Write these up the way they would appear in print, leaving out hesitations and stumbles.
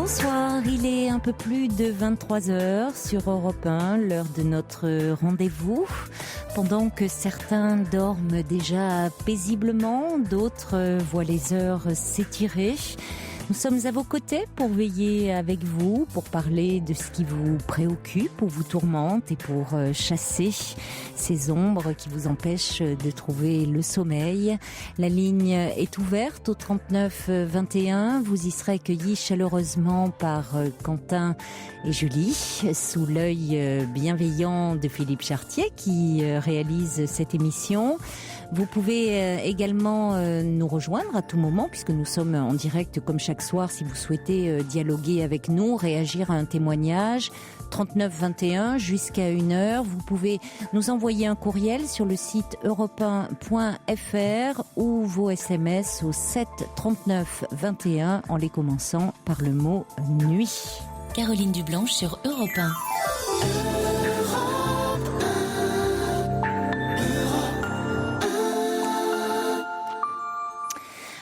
Bonsoir, il est un peu plus de 23 heures sur Europe 1, l'heure de notre rendez-vous. Pendant que certains dorment déjà paisiblement, d'autres voient les heures s'étirer. Nous sommes à vos côtés pour veiller avec vous, pour parler de ce qui vous préoccupe ou vous tourmente et pour chasser ces ombres qui vous empêchent de trouver le sommeil. La ligne est ouverte au 39 21. Vous y serez accueillis chaleureusement par Quentin et Julie, sous l'œil bienveillant de Philippe Chartier qui réalise cette émission. Vous pouvez également nous rejoindre à tout moment puisque nous sommes en direct comme chaque soir si vous souhaitez dialoguer avec nous, réagir à un témoignage. 39 21 jusqu'à 1h. Vous pouvez nous envoyer un courriel sur le site europe1.fr ou vos SMS au 7 39 21 en les commençant par le mot nuit. Caroline Dublanche sur Europe 1.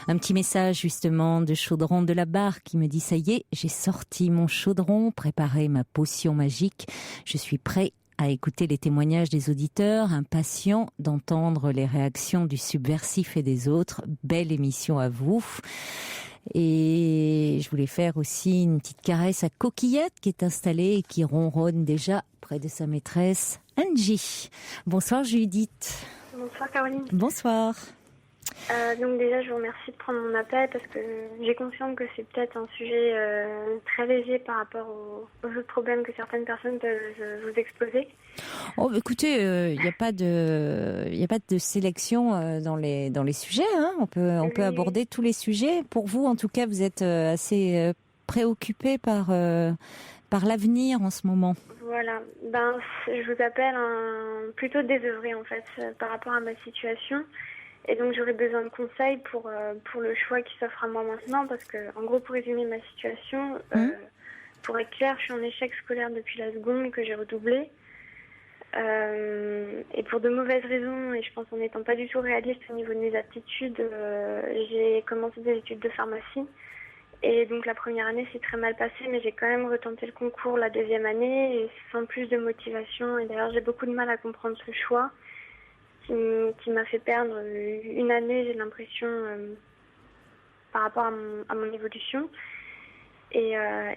Un petit message justement de Chaudron de la Barre qui me dit « Ça y est, j'ai sorti mon chaudron, préparé ma potion magique. Je suis prêt à écouter les témoignages des auditeurs, impatient d'entendre les réactions du subversif et des autres. Belle émission à vous !» Et je voulais faire aussi une petite caresse à Coquillette qui est installée et qui ronronne déjà près de sa maîtresse Angie. Bonsoir Judith. Bonsoir Caroline. Bonsoir. Donc déjà, je vous remercie de prendre mon appel parce que j'ai conscience que c'est peut-être un sujet très léger par rapport aux autres problèmes que certaines personnes peuvent vous exposer. Oh, écoutez, il n'y a pas de sélection dans les sujets. Hein. On peut aborder tous les sujets. Pour vous, en tout cas, vous êtes assez préoccupé par l'avenir en ce moment. Voilà. Je vous appelle plutôt désœuvrée en fait par rapport à ma situation. Et donc j'aurais besoin de conseils pour le choix qui s'offre à moi maintenant parce que, en gros, pour résumer ma situation, pour être clair, je suis en échec scolaire depuis la seconde que j'ai redoublé. Et pour de mauvaises raisons, et je pense en n'étant pas du tout réaliste au niveau de mes aptitudes, j'ai commencé des études de pharmacie. Et donc la première année s'est très mal passée, mais j'ai quand même retenté le concours la deuxième année, et sans plus de motivation. Et d'ailleurs, j'ai beaucoup de mal à comprendre ce choix qui m'a fait perdre une année, j'ai l'impression, par rapport à mon évolution. Et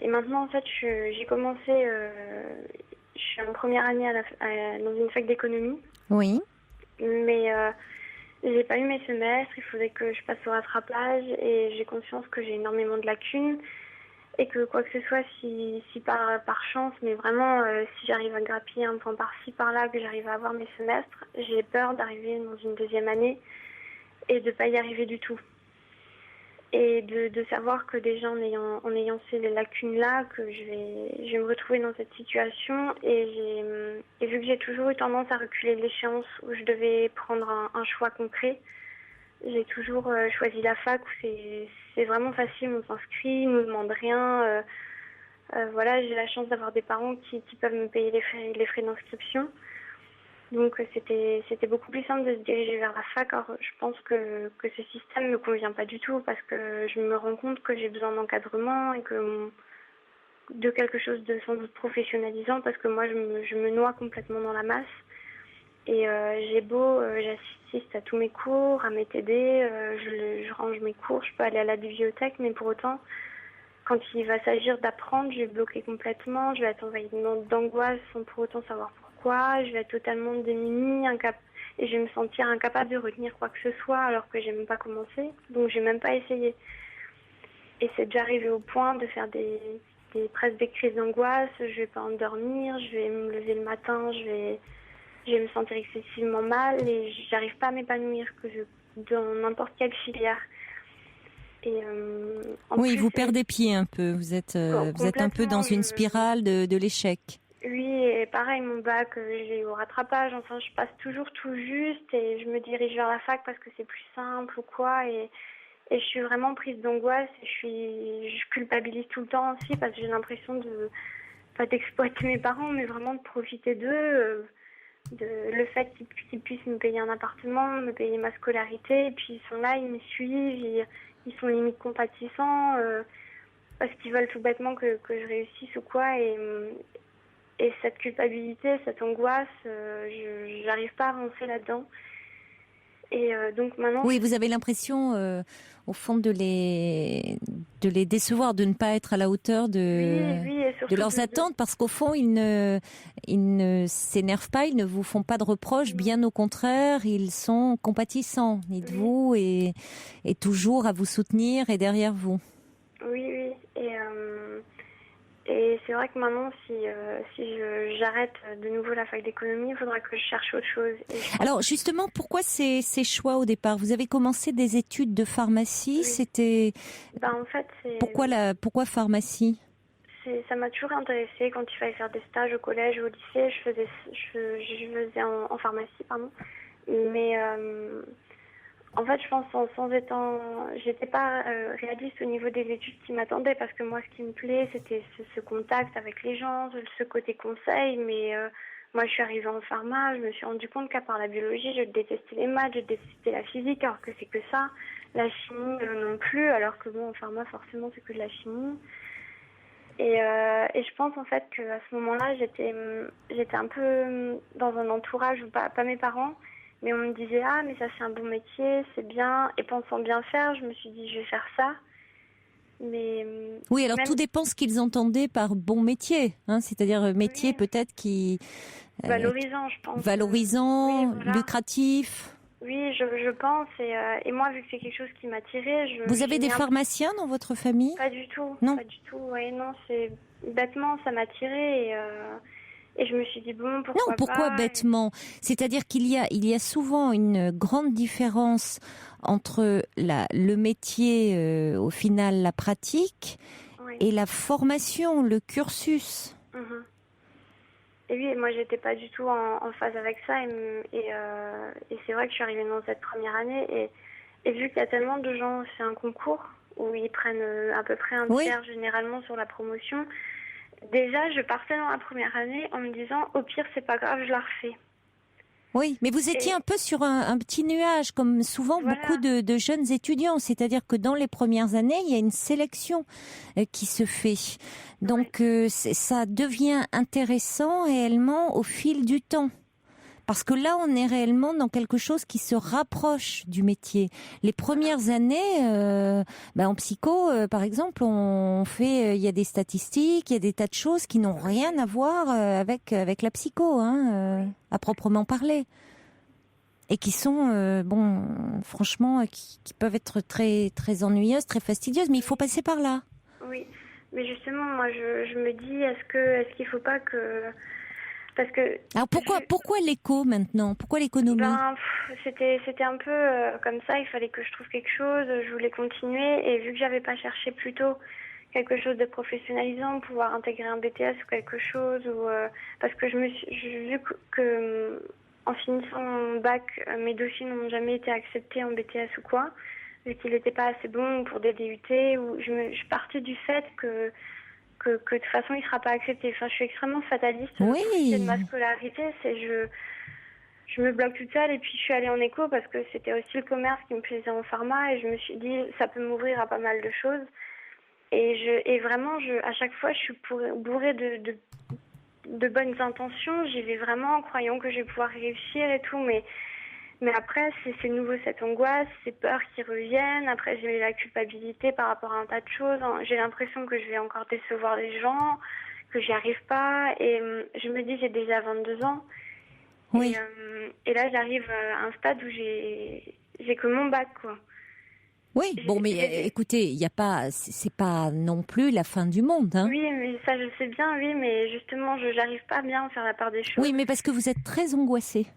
maintenant, en fait, j'ai commencé, je suis en première année dans une fac d'économie. Oui. Mais j'ai pas eu mes semestres, il faudrait que je passe au rattrapage et j'ai conscience que j'ai énormément de lacunes et que quoi que ce soit, si par chance, mais vraiment, si j'arrive à grappiller un point par-ci, par-là, que j'arrive à avoir mes semestres, j'ai peur d'arriver dans une deuxième année et de pas y arriver du tout. Et de savoir que déjà en ayant ces lacunes-là, que je vais me retrouver dans cette situation. Et vu que j'ai toujours eu tendance à reculer l'échéance où je devais prendre un choix concret, j'ai toujours choisi la fac où c'est vraiment facile, on s'inscrit, ils ne nous demandent rien. Voilà, j'ai la chance d'avoir des parents qui peuvent me payer les frais d'inscription. Donc c'était beaucoup plus simple de se diriger vers la fac. Alors je pense que ce système ne me convient pas du tout parce que je me rends compte que j'ai besoin d'encadrement et de quelque chose de sans doute professionnalisant parce que moi je me noie complètement dans la masse. Et j'assiste à tous mes cours, à mes TD, je range mes cours, je peux aller à la bibliothèque, mais pour autant, quand il va s'agir d'apprendre, je vais bloquer complètement, je vais être envahie d'angoisse sans pour autant savoir pourquoi, je vais être totalement démunie, et je vais me sentir incapable de retenir quoi que ce soit alors que j'ai même pas commencé, donc j'ai même pas essayé. Et c'est déjà arrivé au point de faire presque des crises d'angoisse, je vais pas endormir, je vais me lever le matin, je vais me sentir excessivement mal et j'arrive pas à m'épanouir dans n'importe quelle filière. Et oui, plus, vous perdez pied un peu. Vous êtes un peu dans une spirale de l'échec. Oui, et pareil, mon bac, j'ai eu au rattrapage. Enfin, je passe toujours tout juste et je me dirige vers la fac parce que c'est plus simple ou quoi. Et je suis vraiment prise d'angoisse. Je culpabilise tout le temps aussi parce que j'ai l'impression pas d'exploiter mes parents, mais vraiment de profiter d'eux. Le fait qu'ils puissent me payer un appartement, me payer ma scolarité, et puis ils sont là, ils me suivent, ils sont limite compatissants, parce qu'ils veulent tout bêtement que je réussisse ou quoi. Et cette culpabilité, cette angoisse, je n'arrive pas à avancer là-dedans. Et donc maintenant... Oui, vous avez l'impression, au fond, de les décevoir, de ne pas être à la hauteur de leurs attentes, parce qu'au fond, ils ne s'énervent pas, ils ne vous font pas de reproches, bien au contraire, ils sont compatissants, dites-vous, et toujours à vous soutenir et derrière vous. Oui. Et c'est vrai que maintenant, si j'arrête de nouveau la fac d'économie, il faudra que je cherche autre chose. Alors justement, pourquoi ces choix au départ? Vous avez commencé des études de pharmacie, c'était... En fait, c'est... Pourquoi pharmacie? Ça m'a toujours intéressée. Quand il fallait faire des stages au collège ou au lycée, je faisais en pharmacie, pardon. Mais en fait, je pense j'étais pas réaliste au niveau des études qui m'attendaient, parce que moi, ce qui me plaît, c'était ce contact avec les gens, ce côté conseil. Mais moi, je suis arrivée en pharma, je me suis rendu compte qu'à part la biologie, je détestais les maths, je détestais la physique, alors que c'est que ça. La chimie non plus, alors que bon, en pharma, forcément, c'est que de la chimie. Et je pense en fait qu'à ce moment-là, j'étais un peu dans un entourage, pas mes parents, mais on me disait « Ah, mais ça c'est un bon métier, c'est bien ». Et pensant bien faire, je me suis dit « Je vais faire ça ». Mais oui, alors tout dépend ce qu'ils entendaient par bon métier, hein, c'est-à-dire métier peut-être qui... valorisant, je pense. Valorisant, voilà. Lucratif. Oui, je pense. Et moi, vu que c'est quelque chose qui m'attirait... Vous avez des pharmaciens dans votre famille? Pas du tout. Non. Pas du tout, ouais, non, c'est... Bêtement, ça m'attirait et je me suis dit, bon, pourquoi pas bêtement? C'est-à-dire qu'il y a souvent une grande différence entre le métier, au final, la pratique, et la formation, le cursus. Et oui, moi, j'étais pas du tout en phase avec ça. Et c'est vrai que je suis arrivée dans cette première année. Et vu qu'il y a tellement de gens, c'est un concours où ils prennent à peu près un tiers généralement sur la promotion. Déjà, je partais dans la première année en me disant, au pire, c'est pas grave, je la refais. Oui, mais vous étiez un peu sur un petit nuage, comme souvent beaucoup de jeunes étudiants. C'est-à-dire que dans les premières années, il y a une sélection qui se fait. Donc, ça devient intéressant réellement au fil du temps. Parce que là, on est réellement dans quelque chose qui se rapproche du métier. Les premières années, en psycho, par exemple, il y a des statistiques, il y a des tas de choses qui n'ont rien à voir avec la psycho, à proprement parler. Et qui sont, franchement, qui peuvent être très, très ennuyeuses, très fastidieuses, mais il faut passer par là. Oui, mais justement, moi, je me dis, est-ce qu'il faut pas que... Parce que alors pourquoi l'éco maintenant? Pourquoi l'économie? C'était un peu comme ça, il fallait que je trouve quelque chose, je voulais continuer, et vu que j'avais pas cherché plus tôt quelque chose de professionnalisant, pouvoir intégrer un BTS ou quelque chose, parce que j'ai vu que en finissant mon bac, mes dossiers n'ont jamais été acceptés en BTS ou quoi, vu qu'il n'était pas assez bon pour des DUT, ou je partais du fait que de toute façon il ne sera pas accepté. Enfin, je suis extrêmement fataliste. Oui. De ma scolarité, je me bloque toute seule, et puis je suis allée en éco parce que c'était aussi le commerce qui me plaisait en pharma, et je me suis dit ça peut m'ouvrir à pas mal de choses. Et vraiment, à chaque fois, je suis bourrée de bonnes intentions. J'y vais vraiment en croyant que je vais pouvoir réussir et tout, mais après, c'est nouveau, cette angoisse, ces peurs qui reviennent. Après, j'ai la culpabilité par rapport à un tas de choses. J'ai l'impression que je vais encore décevoir les gens, que j'y arrive pas. Et je me dis, j'ai déjà 22 ans. Oui. Et là, j'arrive à un stade où j'ai que mon bac, quoi. Oui, bon, mais écoutez, c'est pas non plus la fin du monde, hein. Oui, mais ça, je sais bien, oui, mais justement, j'arrive pas bien à faire la part des choses. Oui, mais parce que vous êtes très angoissée.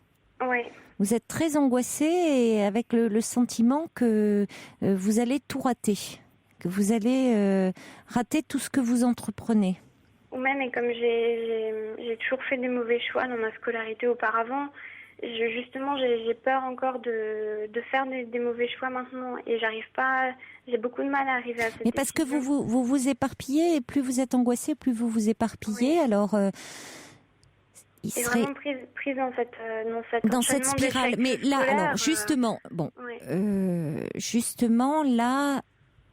Oui. Vous êtes très angoissée et avec le sentiment que vous allez tout rater, que vous allez rater tout ce que vous entreprenez. Ou même, et comme j'ai toujours fait des mauvais choix dans ma scolarité auparavant, justement, j'ai peur encore de faire des mauvais choix maintenant, et j'arrive pas. J'ai beaucoup de mal à arriver à cette Mais parce décision. que vous vous éparpillez, et plus vous êtes angoissée, plus vous vous éparpillez. Oui. Alors, il serait vraiment prise dans cette spirale. Mais là, alors justement, justement là,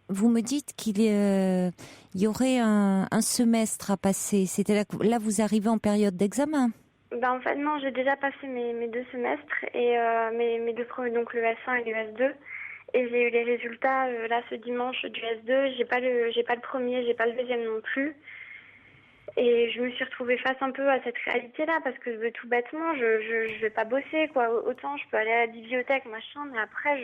vous me dites y aurait un semestre à passer. C'était là, vous arrivez en période d'examen. En fait, non, j'ai déjà passé mes 2 semestres et mes deux premiers, donc le S1 et le S2. Et j'ai eu les résultats là ce dimanche du S2. J'ai pas le premier, j'ai pas le deuxième non plus. Et je me suis retrouvée face un peu à cette réalité-là parce que tout bêtement, je vais pas bosser quoi. Autant je peux aller à la bibliothèque, machin, mais après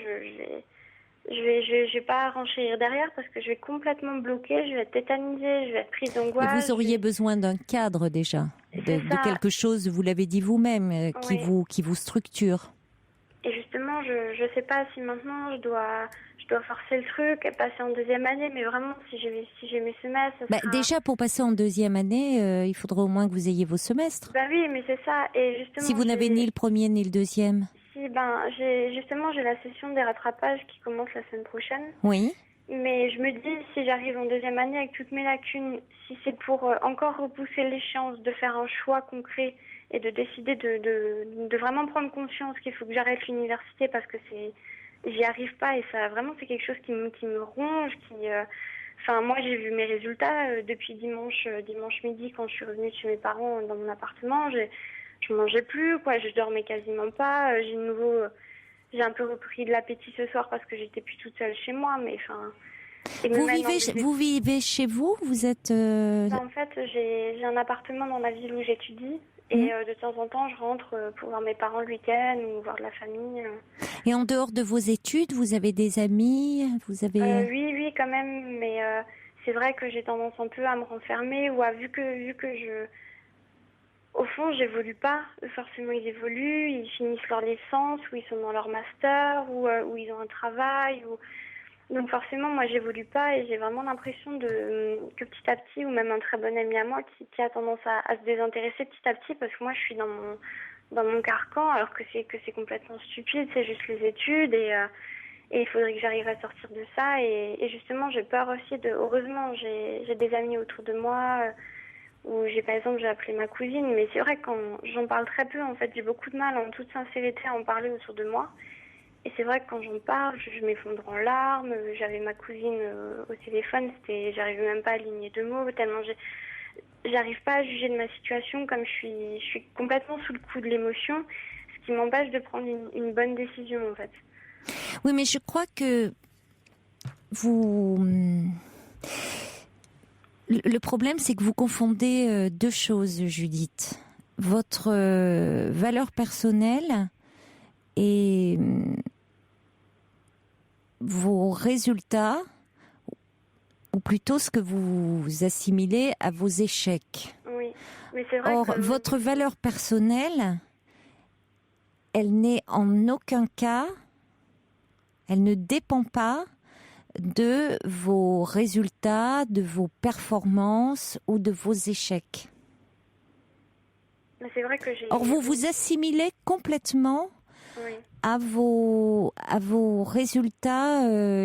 je vais pas renchérir derrière parce que je vais complètement bloquer, je vais être tétanisée, je vais être prise d'angoisse. Et vous auriez besoin d'un cadre déjà, de quelque chose, vous l'avez dit vous-même, qui vous structure. Et justement, je sais pas si maintenant je dois forcer le truc et passer en deuxième année, mais vraiment si j'ai mes semestres. Déjà pour passer en deuxième année, il faudrait au moins que vous ayez vos semestres. Oui, mais c'est ça. Et justement, si vous n'avez ni le premier ni le deuxième. J'ai la session des rattrapages qui commence la semaine prochaine. Oui. Mais je me dis, si j'arrive en deuxième année avec toutes mes lacunes, si c'est pour encore repousser l'échéance de faire un choix concret et de décider de vraiment prendre conscience qu'il faut que j'arrête l'université parce que j'y arrive pas et ça vraiment c'est quelque chose qui me ronge, moi j'ai vu mes résultats depuis dimanche midi quand je suis revenue chez mes parents dans mon appartement, je mangeais plus quoi, je dormais quasiment pas, j'ai un peu repris de l'appétit ce soir parce que j'étais plus toute seule chez moi, mais vous vivez chez vous, vous êtes En fait, j'ai un appartement dans la ville où j'étudie. Et de temps en temps, je rentre pour voir mes parents le week-end ou voir de la famille. Et en dehors de vos études, vous avez des amis, Oui, quand même. Mais c'est vrai que j'ai tendance un peu à me renfermer ou vu que au fond, j'évolue pas. Forcément, ils évoluent, ils finissent leur licence ou ils sont dans leur master ou ils ont un travail Donc forcément, moi, j'évolue pas et j'ai vraiment l'impression que petit à petit, ou même un très bon ami à moi qui a tendance à se désintéresser petit à petit parce que moi, je suis dans mon carcan alors que c'est complètement stupide, c'est juste les études et il faudrait que j'arrive à sortir de ça et justement, j'ai peur aussi heureusement, j'ai des amis autour de moi où par exemple, j'ai appelé ma cousine, mais c'est vrai que quand j'en parle très peu, en fait, j'ai beaucoup de mal en toute sincérité à en parler autour de moi. Et c'est vrai que quand j'en parle, je m'effondre en larmes. J'avais ma cousine au téléphone, j'arrivais même pas à aligner 2 mots, tellement j'arrive pas à juger de ma situation comme je suis complètement sous le coup de l'émotion, ce qui m'empêche de prendre une bonne décision en fait. Oui, mais je crois que le problème, c'est que vous confondez 2 choses, Judith. Votre valeur personnelle et vos résultats, ou plutôt ce que vous assimilez à vos échecs. Oui, mais c'est vrai. Or, votre valeur personnelle, elle n'est en aucun cas, elle ne dépend pas de vos résultats, de vos performances ou de vos échecs. Mais c'est vrai que Or, vous vous assimilez complètement oui. à vos résultats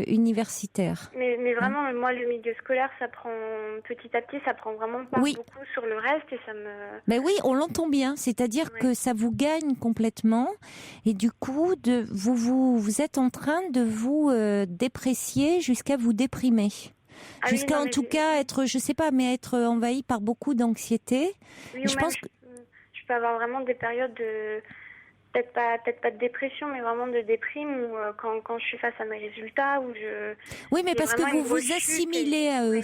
universitaires. Mais vraiment, moi, le milieu scolaire, ça prend petit à petit, ça prend vraiment pas beaucoup sur le reste et ça me... Ben oui, on l'entend bien. C'est-à-dire que ça vous gagne complètement et du coup, vous êtes en train de vous déprécier jusqu'à vous déprimer. Jusqu'à en tout cas être, je sais pas, mais être envahi par beaucoup d'anxiété. Oui, et je pense que je peux avoir vraiment des périodes de... Peut-être pas de dépression, mais vraiment de déprime ou quand je suis face à mes résultats où je... Oui, mais parce que vous vous assimilez à eux.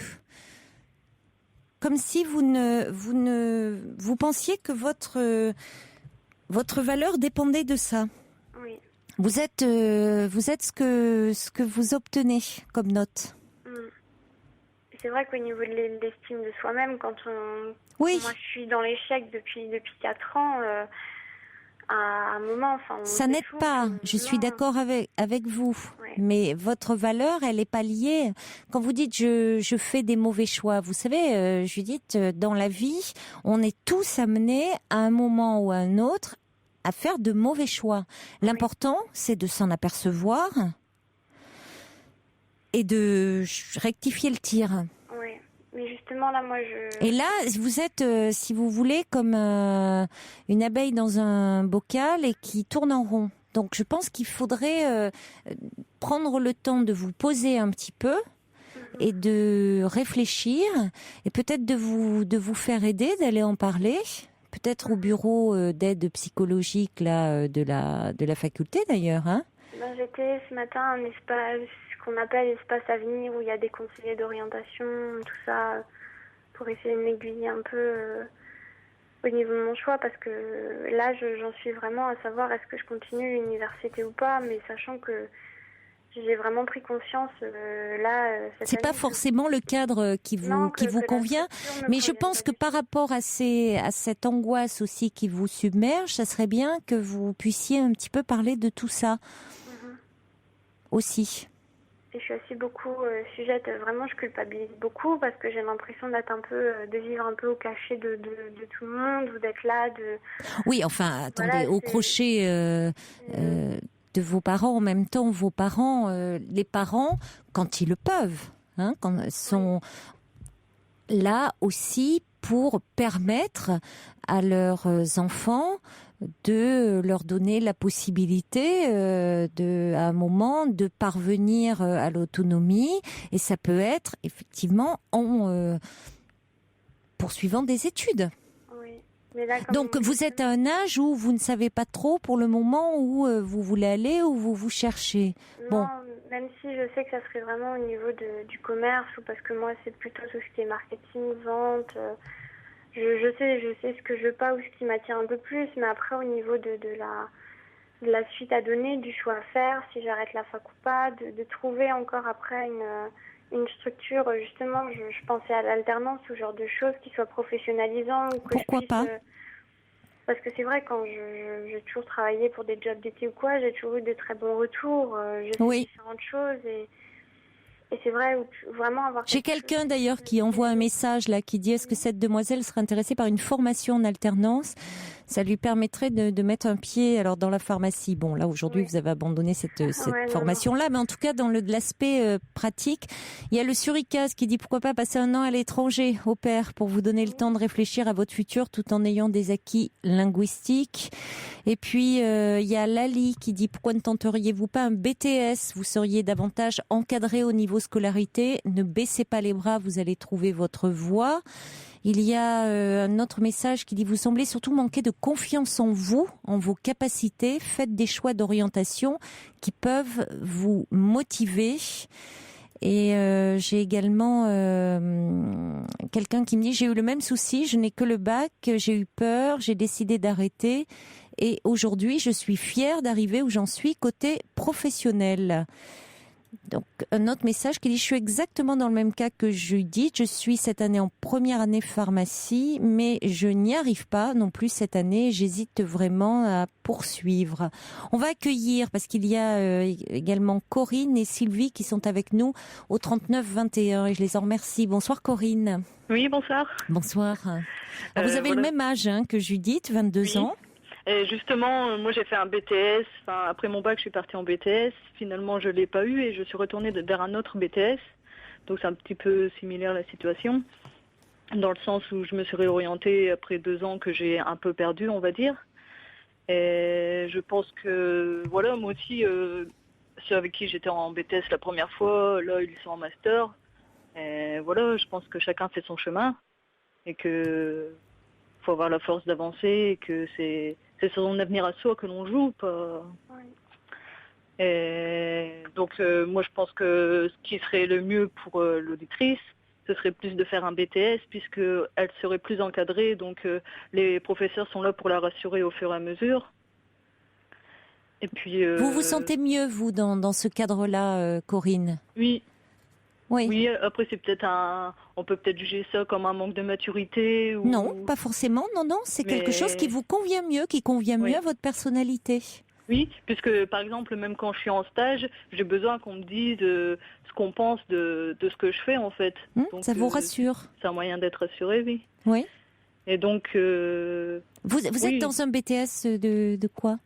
Comme si vous pensiez que votre valeur dépendait de ça. Oui. Vous êtes ce que vous obtenez comme note. C'est vrai qu'au niveau de l'estime de soi-même, quand moi je suis dans l'échec depuis 4 ans... à un moment, ça n'aide pas. Je suis d'accord avec vous. Ouais. Mais votre valeur, elle n'est pas liée. Quand vous dites je fais des mauvais choix, vous savez, Judith, dans la vie, on est tous amenés à un moment ou à un autre à faire de mauvais choix. L'important, c'est de s'en apercevoir et de rectifier le tir. Mais justement, là, moi, Et là, vous êtes, si vous voulez, comme une abeille dans un bocal et qui tourne en rond. Donc, je pense qu'il faudrait prendre le temps de vous poser un petit peu et de réfléchir et peut-être de vous faire aider, d'aller en parler. Peut-être au bureau d'aide psychologique là, de la faculté d'ailleurs. Hein. J'étais ce matin à un espace qu'on appelle espace avenir où il y a des conseillers d'orientation, tout ça, pour essayer de m'aiguiller un peu au niveau de mon choix, parce que là j'en suis vraiment à savoir est-ce que je continue l'université ou pas, mais sachant que j'ai vraiment pris conscience cette C'est pas année forcément le cadre qui vous convient, mais je pense que par rapport à cette angoisse aussi qui vous submerge, ça serait bien que vous puissiez un petit peu parler de tout ça aussi. Et je suis aussi beaucoup sujette, vraiment je culpabilise beaucoup parce que j'ai l'impression d'être un peu, de vivre un peu au cachet de tout le monde, ou d'être là, Oui, enfin, attendez, voilà, au crochet de vos parents, en même temps, vos parents, les parents, quand ils le peuvent, hein, sont là aussi pour permettre à leurs enfants de leur donner la possibilité à un moment de parvenir à l'autonomie, et ça peut être effectivement en poursuivant des études. Oui. Mais là, Donc vous êtes à un âge où vous ne savez pas trop pour le moment où vous voulez aller, où vous cherchez. Non, même si je sais que ça serait vraiment au niveau du commerce, ou parce que moi c'est plutôt tout ce qui est marketing, vente. Je sais ce que je veux pas ou ce qui m'attire un peu plus, mais après au niveau de la suite à donner, du choix à faire, si j'arrête la fac ou pas, de trouver encore après une structure, justement, je pensais à l'alternance, ce genre de choses qui soient professionnalisantes. Pourquoi pas Parce que c'est vrai, quand j'ai toujours travaillé pour des jobs d'été ou quoi, j'ai toujours eu de très bons retours, j'ai fait différentes choses et c'est vrai, vraiment avoir... J'ai quelqu'un d'ailleurs qui envoie un message là, qui dit: est-ce que cette demoiselle serait intéressée par une formation en alternance? Ça lui permettrait de mettre un pied alors dans la pharmacie. Bon, là aujourd'hui vous avez abandonné cette formation-là, mais en tout cas dans l'aspect pratique, il y a le Suricas qui dit: pourquoi pas passer un an à l'étranger au pair pour vous donner le temps de réfléchir à votre futur tout en ayant des acquis linguistiques. Et puis il y a Lali qui dit: pourquoi ne tenteriez-vous pas un BTS? Vous seriez davantage encadré au niveau scolarité. Ne baissez pas les bras, vous allez trouver votre voie. Il y a un autre message qui dit: vous semblez surtout manquer de confiance en vous, en vos capacités. Faites des choix d'orientation qui peuvent vous motiver. Et j'ai également quelqu'un qui me dit: j'ai eu le même souci, je n'ai que le bac, j'ai eu peur, j'ai décidé d'arrêter. Et aujourd'hui, je suis fière d'arriver où j'en suis côté professionnel. Donc, un autre message qui dit: je suis exactement dans le même cas que Judith. Je suis cette année en première année pharmacie, mais je n'y arrive pas non plus cette année. J'hésite vraiment à poursuivre. On va accueillir, parce qu'il y a également Corinne et Sylvie qui sont avec nous au 39-21 et je les en remercie. Bonsoir Corinne. Oui, bonsoir. Bonsoir. Alors, vous avez le même âge que Judith, 22 ans. Et justement, moi j'ai fait un BTS, après mon bac je suis partie en BTS, finalement je ne l'ai pas eu et je suis retournée vers un autre BTS, donc c'est un petit peu similaire la situation, dans le sens où je me suis réorientée après 2 ans que j'ai un peu perdu, on va dire, et je pense que, voilà, moi aussi, ceux avec qui j'étais en BTS la première fois, là ils sont en master, et voilà, je pense que chacun fait son chemin, et que faut avoir la force d'avancer, et que c'est son avenir à soi que l'on joue, pas... Oui. Et donc moi je pense que ce qui serait le mieux pour l'auditrice, ce serait plus de faire un BTS, puisqu'elle serait plus encadrée, donc les professeurs sont là pour la rassurer au fur et à mesure. Et puis, vous vous sentez mieux, vous, dans ce cadre-là, Corinne? Oui. Oui. Oui, après c'est peut-être on peut peut-être juger ça comme un manque de maturité ou... Non, pas forcément, non, c'est quelque chose qui vous convient mieux, qui convient mieux à votre personnalité. Oui, puisque par exemple, même quand je suis en stage, j'ai besoin qu'on me dise ce qu'on pense de ce que je fais en fait. Donc, ça vous rassure? C'est un moyen d'être rassuré, oui. Oui. Et donc... Vous êtes dans un BTS de quoi?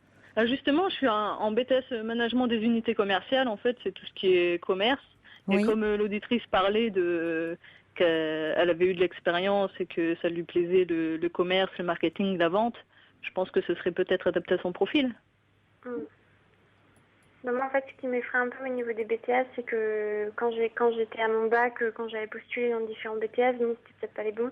Justement, je suis en BTS management des unités commerciales, en fait, c'est tout ce qui est commerce. Et comme l'auditrice parlait qu'elle avait eu de l'expérience et que ça lui plaisait le commerce, le marketing, la vente, je pense que ce serait peut-être adapté à son profil. Moi, en fait, ce qui m'effraie un peu au niveau des BTS, c'est que quand j'étais à mon bac, quand j'avais postulé dans différents BTS, donc c'était peut-être pas les bons,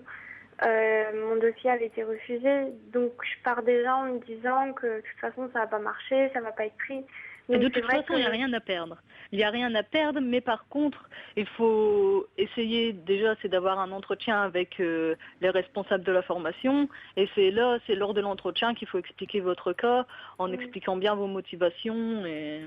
mon dossier avait été refusé. Donc, je pars déjà en me disant que de toute façon, ça va pas marcher, ça va pas être pris. Et Donc, de c'est toute vrai façon, il n'y a rien à perdre. Il n'y a rien à perdre, mais par contre, il faut essayer déjà, c'est d'avoir un entretien avec les responsables de la formation. Et c'est lors de l'entretien qu'il faut expliquer votre cas, en expliquant bien vos motivations. Et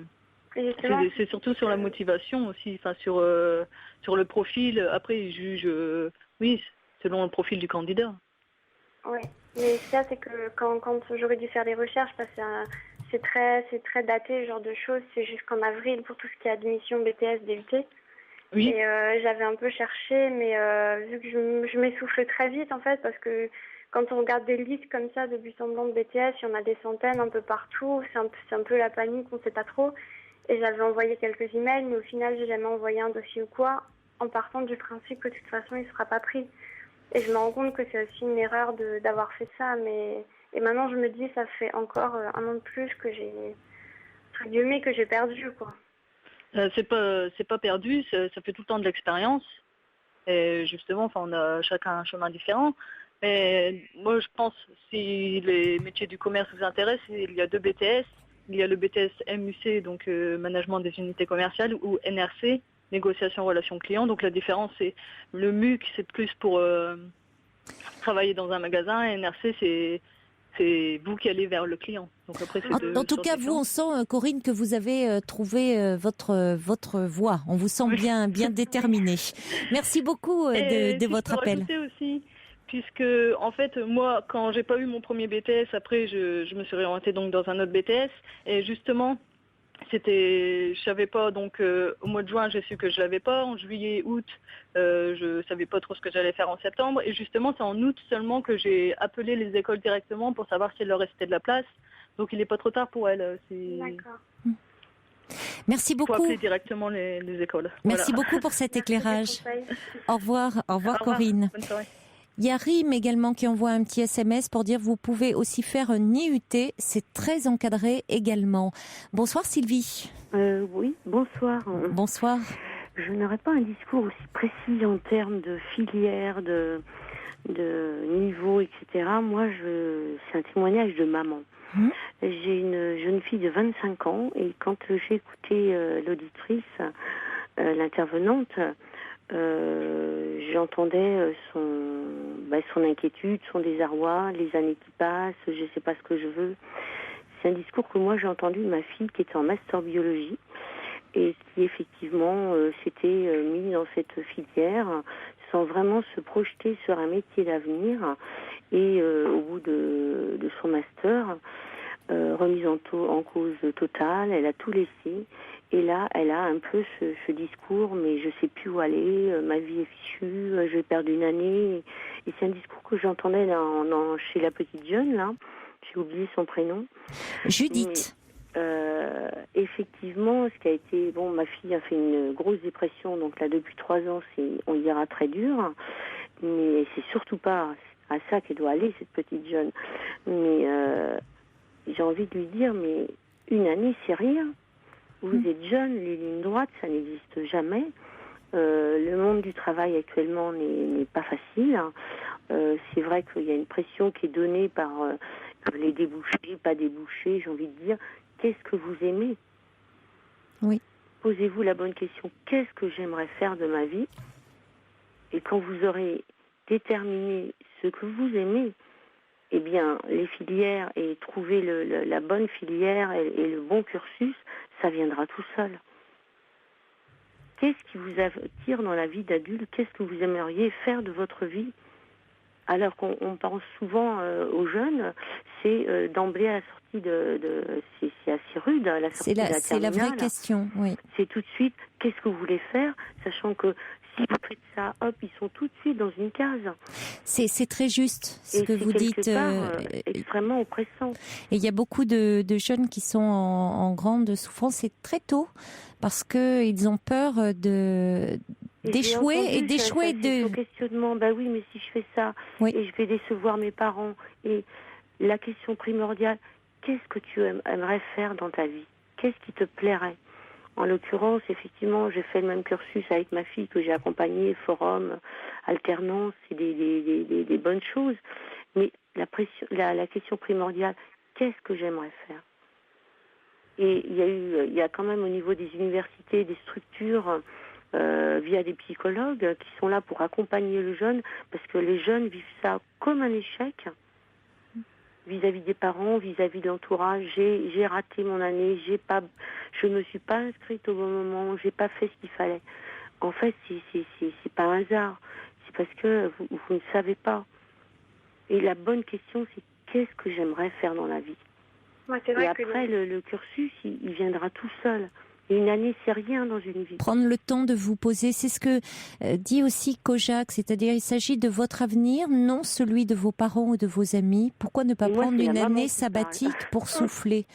justement, c'est surtout sur la motivation aussi, enfin sur le profil. Après, ils jugent, oui, selon le profil du candidat. Oui, mais ça, c'est que quand j'aurais dû faire des recherches, parce que c'est très daté, ce genre de choses, c'est jusqu'en avril pour tout ce qui est admission BTS, DUT. Oui. Et j'avais un peu cherché, mais vu que je m'essouffle très vite, en fait, parce que quand on regarde des listes comme ça de but en blanc de BTS, il y en a des centaines un peu partout, c'est un peu la panique, on ne sait pas trop. Et j'avais envoyé quelques emails, mais au final, j'ai jamais envoyé un dossier ou quoi, en partant du principe que de toute façon, il ne sera pas pris. Et je me rends compte que c'est aussi une erreur d'avoir fait ça, mais et maintenant je me dis ça fait encore un an de plus que j'ai perdu, quoi. C'est pas perdu, ça fait tout le temps de l'expérience. Et justement, enfin, on a chacun un chemin différent. Mais moi, je pense, si les métiers du commerce vous intéressent, il y a 2 BTS. Il y a le BTS MUC, donc Management des unités commerciales, ou NRC, Négociation Relations Clients. Donc la différence, c'est le MUC, c'est plus pour travailler dans un magasin, et NRC, c'est vous qui allez vers le client. Donc après, en tout cas, vous, on sent, Corinne, que vous avez trouvé votre voie. On vous sent bien déterminée. Merci beaucoup de votre appel. Aussi, puisque en fait, moi, quand j'ai pas eu mon premier BTS, après, je me suis réorientée donc dans un autre BTS, et justement, je savais pas, donc au mois de juin j'ai su que je l'avais pas, en juillet, août je savais pas trop ce que j'allais faire en septembre, et justement c'est en août seulement que j'ai appelé les écoles directement pour savoir s'il leur restait de la place, donc il n'est pas trop tard pour elles. D'accord. Merci beaucoup. Il faut appeler directement les écoles. Merci beaucoup pour cet éclairage. Au revoir Corinne. Bonne soirée. Il y a Rim également qui envoie un petit SMS pour dire vous pouvez aussi faire un IUT, c'est très encadré également. Bonsoir Sylvie. Oui, bonsoir. Bonsoir. Je n'aurais pas un discours aussi précis en termes de filière, de niveau, etc. Moi, c'est un témoignage de maman. J'ai une jeune fille de 25 ans et quand j'ai écouté l'auditrice, l'intervenante, j'entendais son inquiétude, son désarroi, les années qui passent, je ne sais pas ce que je veux. C'est un discours que moi j'ai entendu de ma fille qui était en master biologie et qui effectivement s'était mise dans cette filière sans vraiment se projeter sur un métier d'avenir. Et au bout de son master, remise en cause totale, elle a tout laissé. Et là, elle a un peu ce discours, mais je sais plus où aller, ma vie est fichue, j'ai perdu une année. Et c'est un discours que j'entendais chez la petite jeune, là. J'ai oublié son prénom. Judith. Mais, effectivement, ce qui a été... Bon, ma fille a fait une grosse dépression, donc là, depuis 3 ans, on dira très dur. Mais c'est surtout pas à ça qu'elle doit aller, cette petite jeune. Mais j'ai envie de lui dire, mais une année, c'est rien. Vous êtes jeune, les lignes droites, ça n'existe jamais. Le monde du travail actuellement n'est pas facile. C'est vrai qu'il y a une pression qui est donnée par les débouchés, pas débouchés, j'ai envie de dire. Qu'est-ce que vous aimez ? Oui. Posez-vous la bonne question. Qu'est-ce que j'aimerais faire de ma vie ? Et quand vous aurez déterminé ce que vous aimez, eh bien, les filières et trouver la bonne filière et le bon cursus, ça viendra tout seul. Qu'est-ce qui vous attire dans la vie d'adulte ? Qu'est-ce que vous aimeriez faire de votre vie ? Alors qu'on pense souvent aux jeunes, c'est d'emblée à la sortie c'est assez rude, à la sortie de la terminale. C'est la vraie question, oui. C'est tout de suite, qu'est-ce que vous voulez faire ? Sachant que si vous faites ça, hop, ils sont tout de suite dans une case. C'est très juste ce que vous dites. C'est extrêmement oppressant. Et il y a beaucoup de jeunes qui sont en grande souffrance et très tôt parce qu'ils ont peur d'échouer et d'échouer de questionnement. Bah oui, mais si je fais ça et je vais décevoir mes parents, et la question primordiale, qu'est-ce que tu aimerais faire dans ta vie ? qu'est-ce qui te plairait? En l'occurrence, effectivement, j'ai fait le même cursus avec ma fille que j'ai accompagnée, forum, alternance, c'est des bonnes choses. Mais la question primordiale, qu'est-ce que j'aimerais faire? Et il y a quand même au niveau des universités, des structures, via des psychologues qui sont là pour accompagner le jeune, parce que les jeunes vivent ça comme un échec vis-à-vis des parents, vis-à-vis de l'entourage. J'ai raté mon année, je me suis pas inscrite au bon moment, j'ai pas fait ce qu'il fallait. En fait, c'est pas un hasard, c'est parce que vous ne savez pas. Et la bonne question, c'est qu'est-ce que j'aimerais faire dans la vie? Ouais, c'est vrai. Et après, le cursus, il viendra tout seul. Et une année, c'est rien dans une vie. Prendre le temps de vous poser, c'est ce que dit aussi Kojak, c'est-à-dire il s'agit de votre avenir, non celui de vos parents ou de vos amis. Pourquoi ne pas prendre une année sabbatique pour souffler?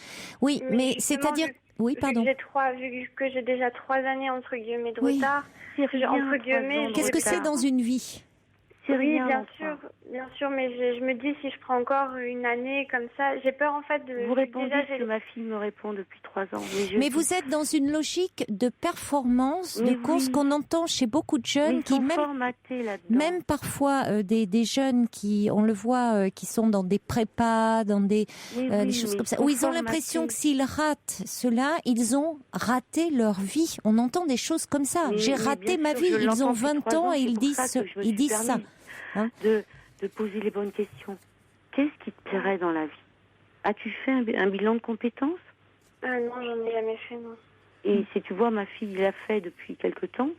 Oui, mais c'est-à-dire... Oui, pardon. Vu que j'ai déjà 3 années, entre guillemets, de retard, entre guillemets... Qu'est-ce que c'est dans une vie? C'est rien, bien sûr, mais je me dis si je prends encore une année comme ça, j'ai peur en fait de... Vous répondez ce que ma fille me répond depuis 3 ans. Mais vous êtes dans une logique de performance, de course qu'on entend chez beaucoup de jeunes qui même parfois des jeunes qui, on le voit, qui sont dans des prépas, dans des choses comme ça, où ils ont l'impression que s'ils ratent cela, ils ont raté leur vie. On entend des choses comme ça. J'ai raté ma vie. Ils ont 20 ans et ils disent ça. Hein? De poser les bonnes questions. Qu'est-ce qui te plairait dans la vie? As-tu fait un bilan de compétences? Non, j'en ai jamais fait, non. Et si tu vois, ma fille l'a fait depuis quelque temps.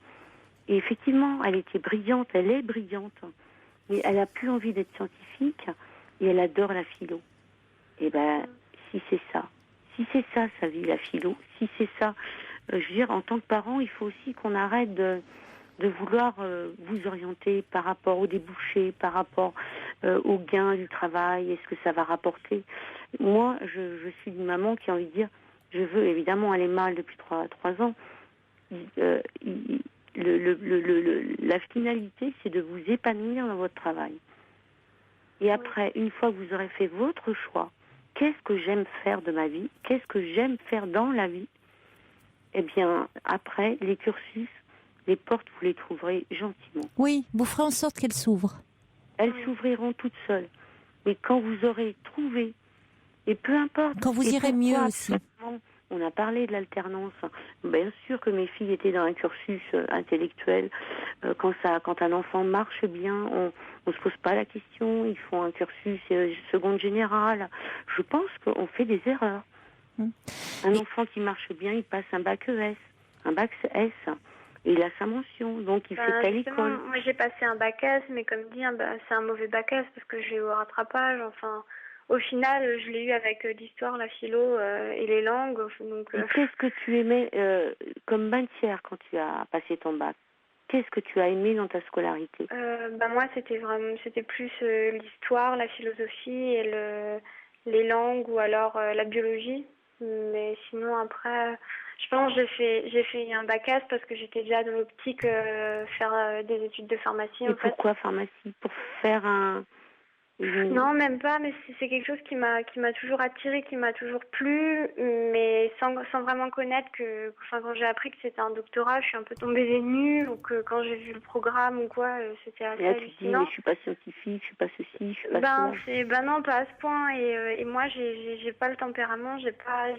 Et effectivement, elle était brillante, elle est brillante. Mais elle a plus envie d'être scientifique et elle adore la philo. Et si c'est ça sa vie, la philo, si c'est ça, je veux dire, en tant que parent, il faut aussi qu'on arrête de vouloir vous orienter par rapport aux débouchés, par rapport aux gains du travail, est-ce que ça va rapporter. Moi, je suis une maman qui a envie de dire, je veux, évidemment, aller mal depuis 3 ans. La finalité, c'est de vous épanouir dans votre travail. Et après, une fois que vous aurez fait votre choix, qu'est-ce que j'aime faire de ma vie? Qu'est-ce que j'aime faire dans la vie? Eh bien, après, les cursus, les portes, vous les trouverez gentiment. Oui, vous ferez en sorte qu'elles s'ouvrent. Elles s'ouvriront toutes seules. Mais quand vous aurez trouvé, et peu importe... Quand vous irez mieux aussi. On a parlé de l'alternance. Bien sûr que mes filles étaient dans un cursus intellectuel. Quand un enfant marche bien, on ne se pose pas la question. Ils font un cursus seconde générale. Je pense qu'on fait des erreurs. Un enfant qui marche bien, il passe un bac ES, un bac S. Et il a sa mention, donc il fait telle école. Moi j'ai passé un bac S, mais comme dit, c'est un mauvais bac S parce que j'ai eu au rattrapage. Enfin, au final, je l'ai eu avec l'histoire, la philo et les langues. Donc, qu'est-ce que tu aimais comme matière quand tu as passé ton bac? Qu'est-ce que tu as aimé dans ta scolarité? Moi, c'était plus l'histoire, la philosophie et les langues ou alors la biologie. Mais sinon après, je pense que j'ai fait un bac S parce que j'étais déjà dans l'optique faire des études de pharmacie. Et pourquoi pharmacie? Pour faire un... Non, même pas, mais c'est quelque chose qui m'a toujours attirée, qui m'a toujours plu, mais sans vraiment connaître quand j'ai appris que c'était un doctorat, je suis un peu tombée des nues, ou que quand j'ai vu le programme ou quoi, c'était assez hallucinant. Tu dis, mais je suis pas scientifique, je suis pas ceci, je suis pas cela. Non, pas à ce point, et moi j'ai pas le tempérament, j'ai pas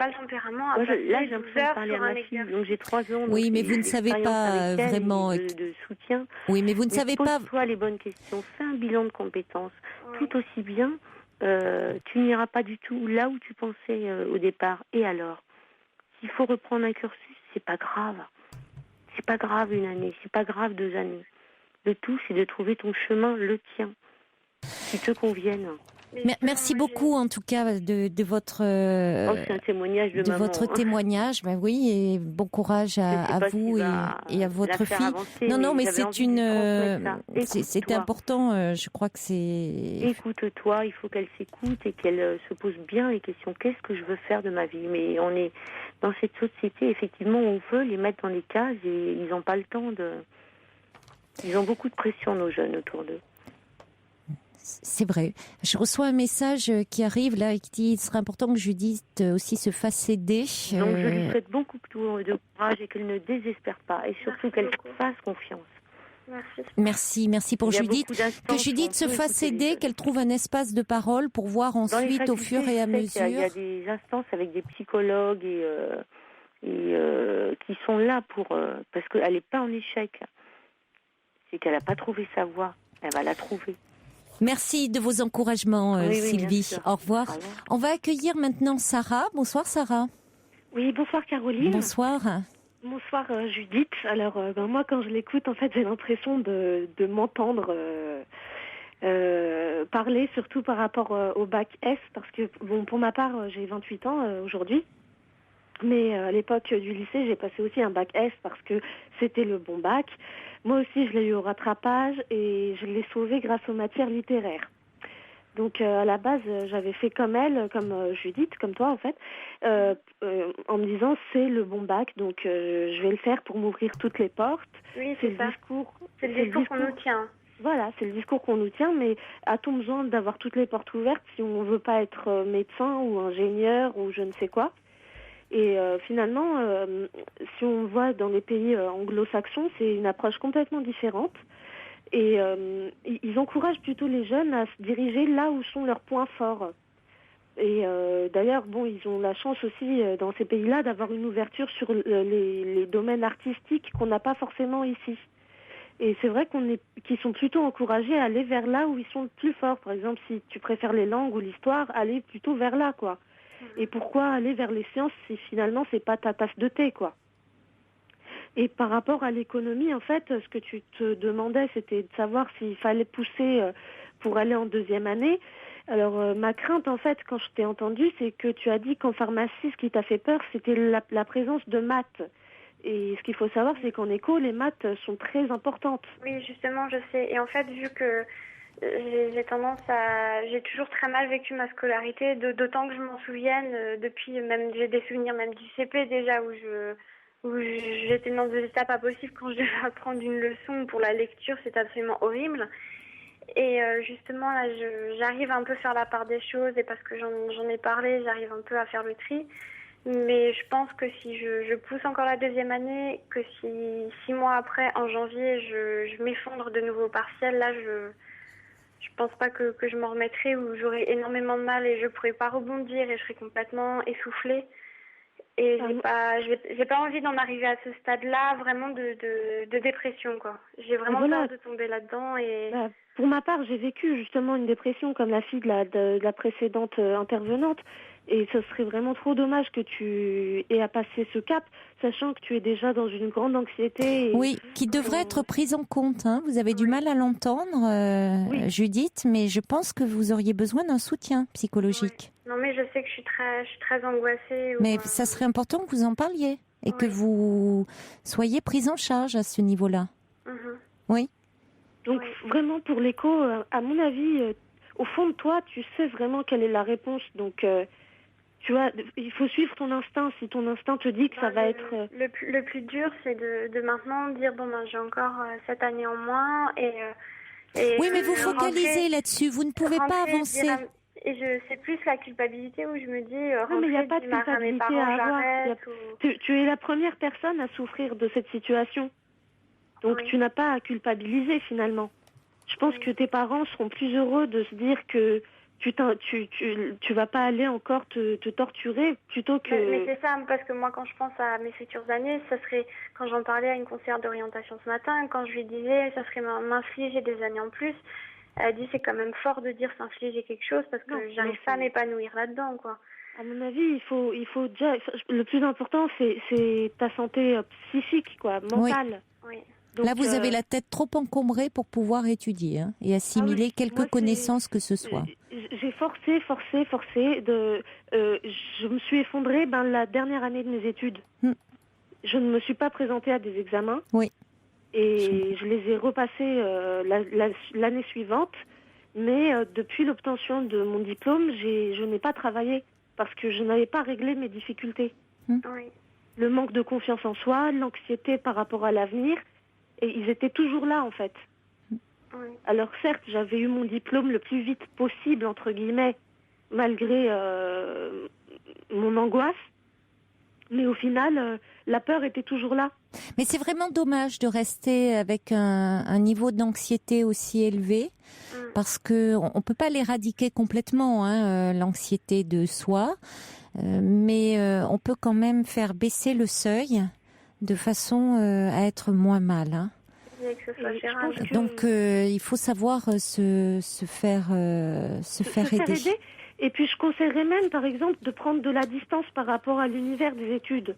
le tempérament à passer 12 heures sur un exercice. Donc j'ai 3 ans. Oui, mais vous ne savez pas vraiment de soutien. Oui, mais vous ne savez pas. Pose-toi les bonnes questions. Fais un bilan de compétences. Oui. Tout aussi bien, tu n'iras pas du tout là où tu pensais au départ. Et alors, s'il faut reprendre un cursus, c'est pas grave. C'est pas grave une année. C'est pas grave 2 années. Le tout, c'est de trouver ton chemin, le tien, qui te convienne. Merci beaucoup en tout cas de votre c'est un témoignage de maman, votre témoignage. Ben oui, et bon courage à vous et à votre fille. Avancer, non, mais c'est important. Je crois que c'est. Écoute-toi, il faut qu'elle s'écoute et qu'elle se pose bien les questions. Qu'est-ce que je veux faire de ma vie? Mais on est dans cette société, effectivement, on veut les mettre dans les cases et ils n'ont pas le temps de. Ils ont beaucoup de pression, nos jeunes, autour d'eux. c'est vrai. Je reçois un message qui arrive là et qui dit il serait important que Judith aussi se fasse aider. Donc je lui souhaite beaucoup de courage et qu'elle ne désespère pas et surtout qu'elle fasse confiance. Merci pour Judith. Que Judith se fasse aider, qu'elle trouve un espace de parole pour voir ensuite au fur et à mesure. Il y a des instances avec des psychologues et qui sont là pour parce qu'elle n'est pas en échec. C'est qu'elle n'a pas trouvé sa voie. Elle va la trouver. Merci de vos encouragements, Sylvie. Au revoir. On va accueillir maintenant Sarah. Bonsoir Sarah. Oui, bonsoir Caroline. Bonsoir. Bonsoir Judith. Alors moi quand je l'écoute, en fait j'ai l'impression de m'entendre parler, surtout par rapport au bac S, parce que pour ma part j'ai 28 ans aujourd'hui, mais à l'époque du lycée j'ai passé aussi un bac S parce que c'était le bon bac. Moi aussi je l'ai eu au rattrapage et je l'ai sauvé grâce aux matières littéraires. Donc à la base, j'avais fait comme elle, comme Judith, comme toi en fait, en me disant c'est le bon bac, donc je vais le faire pour m'ouvrir toutes les portes. Oui, c'est ça. C'est le discours qu'on nous tient. Voilà, c'est le discours qu'on nous tient, mais a-t-on besoin d'avoir toutes les portes ouvertes si on ne veut pas être médecin ou ingénieur ou je ne sais quoi? Et finalement, si on voit dans les pays anglo-saxons, c'est une approche complètement différente. Et ils encouragent plutôt les jeunes à se diriger là où sont leurs points forts. Et d'ailleurs, ils ont la chance aussi dans ces pays-là d'avoir une ouverture sur les domaines artistiques qu'on n'a pas forcément ici. Et c'est vrai qu'ils sont plutôt encouragés à aller vers là où ils sont le plus forts. Par exemple, si tu préfères les langues ou l'histoire, aller plutôt vers là, quoi. Et pourquoi aller vers les sciences si finalement c'est pas ta tasse de thé, quoi. Et par rapport à l'économie, en fait, ce que tu te demandais, c'était de savoir s'il fallait pousser pour aller en deuxième année. Alors, ma crainte, en fait, quand je t'ai entendu, c'est que tu as dit qu'en pharmacie, ce qui t'a fait peur, c'était la présence de maths. Et ce qu'il faut savoir, c'est qu'en éco, les maths sont très importantes. Oui, justement, je sais. Et en fait, vu que j'ai toujours très mal vécu ma scolarité, d'autant que je m'en souvienne, depuis, même, j'ai des souvenirs même du CP déjà, où j'étais dans des états pas possibles quand je devais apprendre une leçon pour la lecture, c'est absolument horrible. Et justement, là, j'arrive un peu à faire la part des choses, et parce que j'en ai parlé, j'arrive un peu à faire le tri. Mais je pense que si je pousse encore la deuxième année, que si 6 mois après, en janvier, je m'effondre de nouveau au partiel, là, je pense pas que je m'en remettrai, ou j'aurai énormément de mal et je pourrai pas rebondir et je serai complètement essoufflée. Et j'ai pas envie d'en arriver à ce stade-là, vraiment de dépression, quoi. J'ai vraiment peur de tomber là-dedans. Et pour ma part, j'ai vécu justement une dépression comme la fille de la précédente intervenante. Et ce serait vraiment trop dommage que tu aies à passer ce cap, sachant que tu es déjà dans une grande anxiété. Oui, qui devrait être prise en compte. Hein. Vous avez du mal à l'entendre, Judith, mais je pense que vous auriez besoin d'un soutien psychologique. Oui. Non, mais je sais que je suis très angoissée. Mais ça serait important que vous en parliez et que vous soyez prise en charge à ce niveau-là. Oui. Donc vraiment pour l'écho, à mon avis, au fond de toi, tu sais vraiment quelle est la réponse. Donc tu vois, il faut suivre ton instinct. Si ton instinct te dit que ça va être... Le plus dur, c'est de maintenant dire, j'ai encore cette année en moins. Et oui, mais vous focalisez là-dessus. Vous ne pouvez pas avancer. C'est plus la culpabilité où je me dis... non, mais il n'y a pas de culpabilité à avoir. Tu es la première personne à souffrir de cette situation. Donc tu n'as pas à culpabiliser finalement. Je pense que tes parents seront plus heureux de se dire que tu vas pas aller encore te torturer plutôt que... Mais c'est ça, parce que moi quand je pense à mes futures années, ça serait, quand j'en parlais à une conseillère d'orientation ce matin, quand je lui disais ça serait m'infliger des années en plus, elle dit c'est quand même fort de dire s'infliger quelque chose parce que j'arrive pas à m'épanouir là-dedans, quoi. À mon avis, il faut déjà... Le plus important, c'est ta santé psychique, quoi, mentale. Oui. Donc, là, vous avez la tête trop encombrée pour pouvoir étudier et assimiler quelques connaissances que ce soit. J'ai forcé. Je me suis effondrée la dernière année de mes études. Je ne me suis pas présentée à des examens. Oui. Et je les ai repassés l'année suivante. Mais depuis l'obtention de mon diplôme, je n'ai pas travaillé parce que je n'avais pas réglé mes difficultés. Oui. Le manque de confiance en soi, l'anxiété par rapport à l'avenir. Et ils étaient toujours là, en fait. Oui. Alors certes, j'avais eu mon diplôme le plus vite possible, entre guillemets, malgré mon angoisse, mais au final, la peur était toujours là. Mais c'est vraiment dommage de rester avec un niveau d'anxiété aussi élevé, parce que on peut pas l'éradiquer complètement, l'anxiété de soi, mais on peut quand même faire baisser le seuil de façon à être moins mal. Hein. Que ce soit gérable. Donc il faut savoir se faire aider. Et puis je conseillerais même, par exemple, de prendre de la distance par rapport à l'univers des études.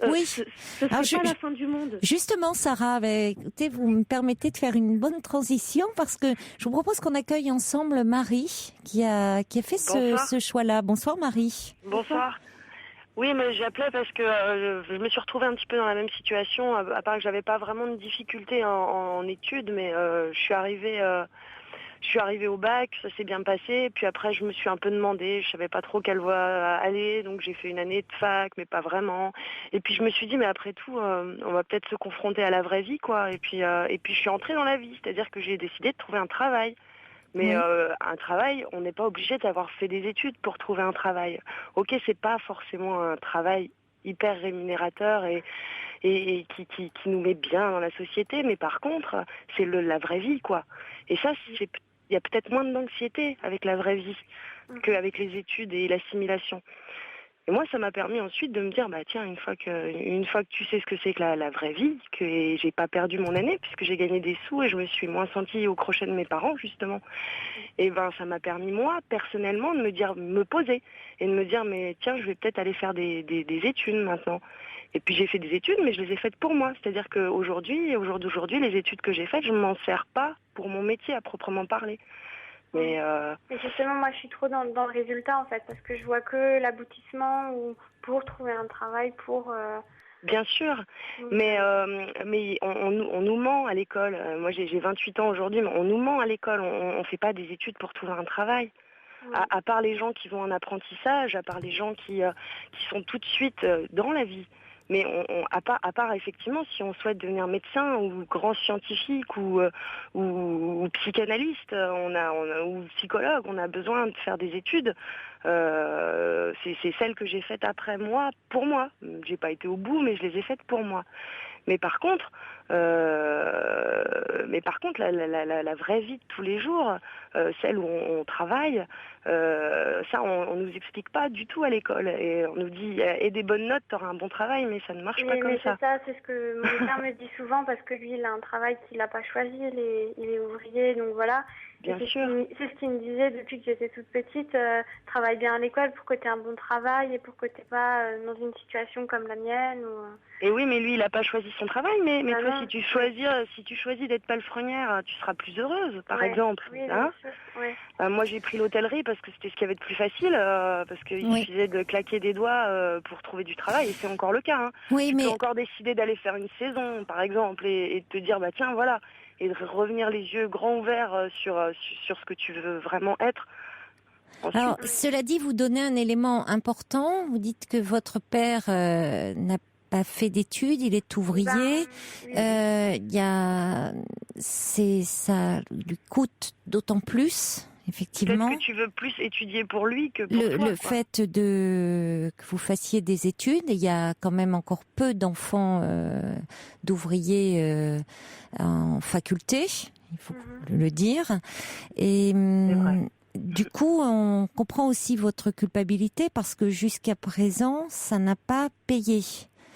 Oui. Ce serait pas la fin du monde. Justement, Sarah, écoutez, vous me permettez de faire une bonne transition parce que je vous propose qu'on accueille ensemble Marie qui a fait ce choix-là. Bonsoir Marie. Bonsoir. Oui, mais j'appelais parce que je me suis retrouvée un petit peu dans la même situation, à part que j'avais pas vraiment de difficultés en études, mais je suis arrivée au bac, ça s'est bien passé, puis après je me suis un peu demandé, je savais pas trop quelle voie aller, donc j'ai fait une année de fac, mais pas vraiment. Et puis je me suis dit, mais après tout, on va peut-être se confronter à la vraie vie, quoi. Et puis je suis entrée dans la vie, c'est-à-dire que j'ai décidé de trouver un travail. Mais un travail, on n'est pas obligé d'avoir fait des études pour trouver un travail. Ok, c'est pas forcément un travail hyper rémunérateur et qui nous met bien dans la société, mais par contre, c'est la vraie vie, quoi. Et ça, il y a peut-être moins d'anxiété avec la vraie vie qu'avec les études et l'assimilation. Et moi, ça m'a permis ensuite de me dire, bah tiens, une fois que tu sais ce que c'est que la vraie vie, que j'ai pas perdu mon année puisque j'ai gagné des sous et je me suis moins sentie au crochet de mes parents justement. Et ben, ça m'a permis moi personnellement de me poser et de me dire, mais tiens, je vais peut-être aller faire des études maintenant. Et puis j'ai fait des études, mais je les ai faites pour moi. C'est-à-dire qu'aujourd'hui, au jour d'aujourd'hui, les études que j'ai faites, je ne m'en sers pas pour mon métier à proprement parler. Mais justement, moi, je suis trop dans le résultat, en fait, parce que je vois que l'aboutissement ou pour trouver un travail, pour... Bien sûr, mais on nous ment à l'école. Moi, j'ai 28 ans aujourd'hui, mais on nous ment à l'école. On ne fait pas des études pour trouver un travail. À part les gens qui vont en apprentissage, à part les gens qui sont tout de suite dans la vie. Mais à part effectivement, si on souhaite devenir médecin ou grand scientifique ou psychanalyste, ou psychologue, on a besoin de faire des études. C'est celles que j'ai faites après moi, pour moi. J'ai pas été au bout, mais je les ai faites pour moi. Mais par contre, la vraie vie de tous les jours, celle où on travaille, ça on nous explique pas du tout à l'école. Et on nous dit, et des bonnes notes, t'auras un bon travail, mais ça ne marche pas comme ça. C'est ce que mon père me dit souvent, parce que lui, il a un travail qu'il n'a pas choisi, il est ouvrier, donc voilà. Bien sûr. C'est ce qu'il me disait depuis que j'étais toute petite, travaille bien à l'école pour que tu aies un bon travail et pour que tu n'es pas dans une situation comme la mienne. Et oui, mais lui, il n'a pas choisi son travail, mais toi, si tu choisis d'être palefrenière, tu seras plus heureuse, par exemple. Oui, bien sûr. Moi, j'ai pris l'hôtellerie parce que c'était ce qu'il y avait de plus facile, parce qu'il suffisait de claquer des doigts pour trouver du travail, et c'est encore le cas. Hein. Oui, tu peux encore décider d'aller faire une saison, par exemple, et de te dire, bah tiens, voilà, et de revenir les yeux grands ouverts sur ce que tu veux vraiment être. Ensuite, alors, cela dit, vous donnez un élément important. Vous dites que votre père n'a pas fait d'études, il est ouvrier. Ça lui coûte d'autant plus, effectivement. Peut-être que tu veux plus étudier pour lui que pour toi. Le fait que vous fassiez des études, il y a quand même encore peu d'enfants d'ouvriers en faculté, il faut le dire. Et du coup, on comprend aussi votre culpabilité parce que jusqu'à présent, ça n'a pas payé.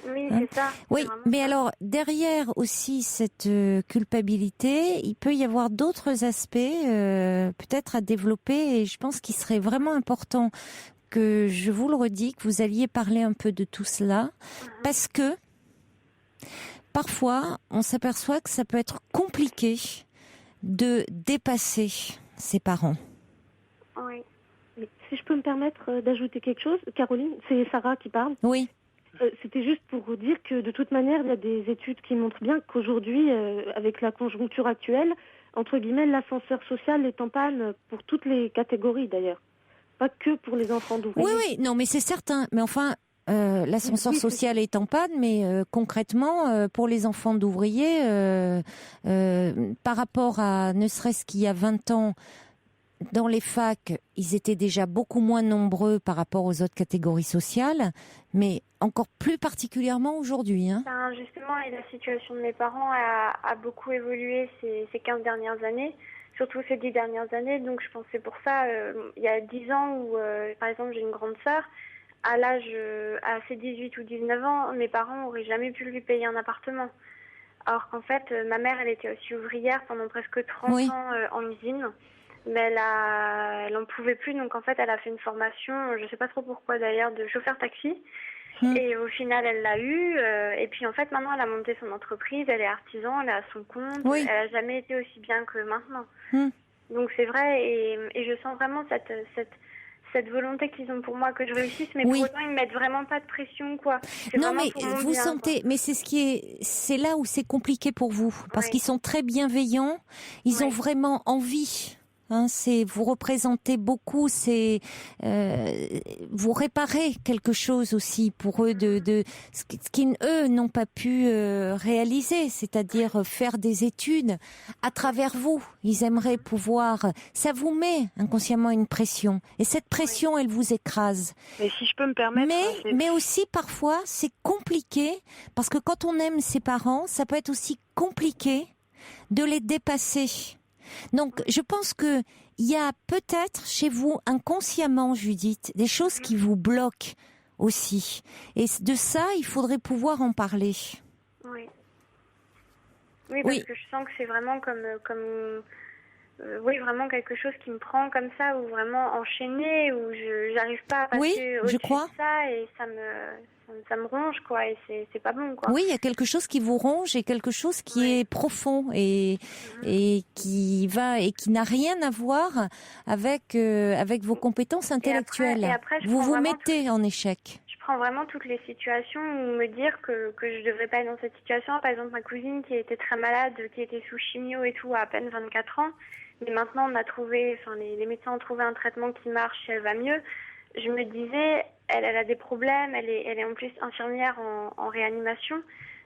Oui, c'est ça. Oui, mais alors derrière aussi cette culpabilité, il peut y avoir d'autres aspects peut-être à développer, et je pense qu'il serait vraiment important que, je vous le redis, que vous alliez parler un peu de tout cela, parce que parfois on s'aperçoit que ça peut être compliqué de dépasser ses parents. Oui. Mais si je peux me permettre d'ajouter quelque chose, Caroline, c'est Sarah qui parle. Oui. C'était juste pour vous dire que de toute manière, il y a des études qui montrent bien qu'aujourd'hui, avec la conjoncture actuelle, entre guillemets, l'ascenseur social est en panne pour toutes les catégories d'ailleurs. Pas que pour les enfants d'ouvriers. Oui, non, mais c'est certain. Mais enfin, l'ascenseur social est en panne, mais concrètement, pour les enfants d'ouvriers, par rapport à ne serait-ce qu'il y a 20 ans, dans les facs, ils étaient déjà beaucoup moins nombreux par rapport aux autres catégories sociales, mais encore plus particulièrement aujourd'hui. Hein. Justement, et la situation de mes parents a beaucoup évolué ces 15 dernières années, surtout ces 10 dernières années. Donc je pense que c'est pour ça, il y a 10 ans où, par exemple, j'ai une grande sœur, à ses 18 ou 19 ans, mes parents n'auraient jamais pu lui payer un appartement. Alors qu'en fait, ma mère, elle était aussi ouvrière pendant presque 30 ans en usine. Mais elle en pouvait plus, donc en fait elle a fait une formation, je sais pas trop pourquoi d'ailleurs, de chauffeur taxi. Et au final elle l'a eu, et puis en fait maintenant elle a monté son entreprise, elle est artisan, elle est à son compte, elle a jamais été aussi bien que maintenant. Donc c'est vrai, et je sens vraiment cette volonté qu'ils ont pour moi que je réussisse, mais pour autant ils me mettent vraiment pas de pression, quoi. Non, mais vous sentez, mais c'est là où c'est compliqué pour vous, parce qu'ils sont très bienveillants, ils ont vraiment envie. Hein, vous représentez beaucoup, vous réparez quelque chose aussi pour eux de ce qu'ils eux n'ont pas pu réaliser, c'est-à-dire faire des études à travers vous. Ils aimeraient pouvoir. Ça vous met inconsciemment une pression, et cette pression, elle vous écrase. Mais si je peux me permettre. Mais aussi parfois c'est compliqué parce que quand on aime ses parents, ça peut être aussi compliqué de les dépasser. Donc, je pense que il y a peut-être chez vous inconsciemment, Judith, des choses qui vous bloquent aussi. Et de ça, il faudrait pouvoir en parler. Oui, parce que je sens que c'est vraiment vraiment quelque chose qui me prend comme ça, ou vraiment enchaîné, où je n'arrive pas à passer au-dessus de ça, et ça me ronge, quoi, et c'est pas bon, quoi. Oui, il y a quelque chose qui vous ronge, et quelque chose qui est profond et qui n'a rien à voir avec vos compétences intellectuelles. Et après, vous mettez en échec. Je prends vraiment toutes les situations où me dire que je devrais pas être dans cette situation. Par exemple, ma cousine qui était très malade, qui était sous chimio et tout, à peine 24 ans, mais maintenant les médecins ont trouvé un traitement qui marche, elle va mieux. Je me disais, elle a des problèmes, elle est en plus infirmière en réanimation,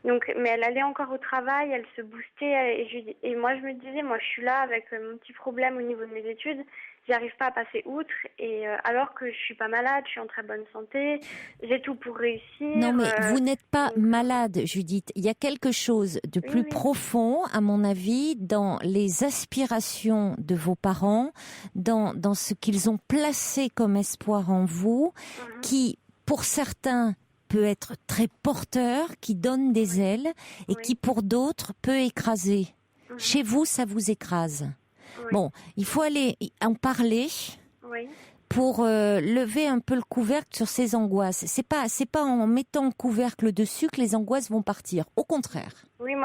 donc, mais elle allait encore au travail, elle se boostait, et moi je me disais, moi je suis là avec mon petit problème au niveau de mes études, j'arrive pas à passer outre, et alors que je suis pas malade, je suis en très bonne santé, j'ai tout pour réussir. Non, mais vous n'êtes pas malade, Judith. Il y a quelque chose de plus profond, à mon avis, dans les aspirations de vos parents, dans ce qu'ils ont placé comme espoir en vous, qui, pour certains, peut être très porteur, qui donne des ailes, et qui, pour d'autres, peut écraser. Chez vous, ça vous écrase. Bon, il faut aller en parler pour lever un peu le couvercle sur ces angoisses. C'est pas en mettant le couvercle dessus que les angoisses vont partir. Au contraire,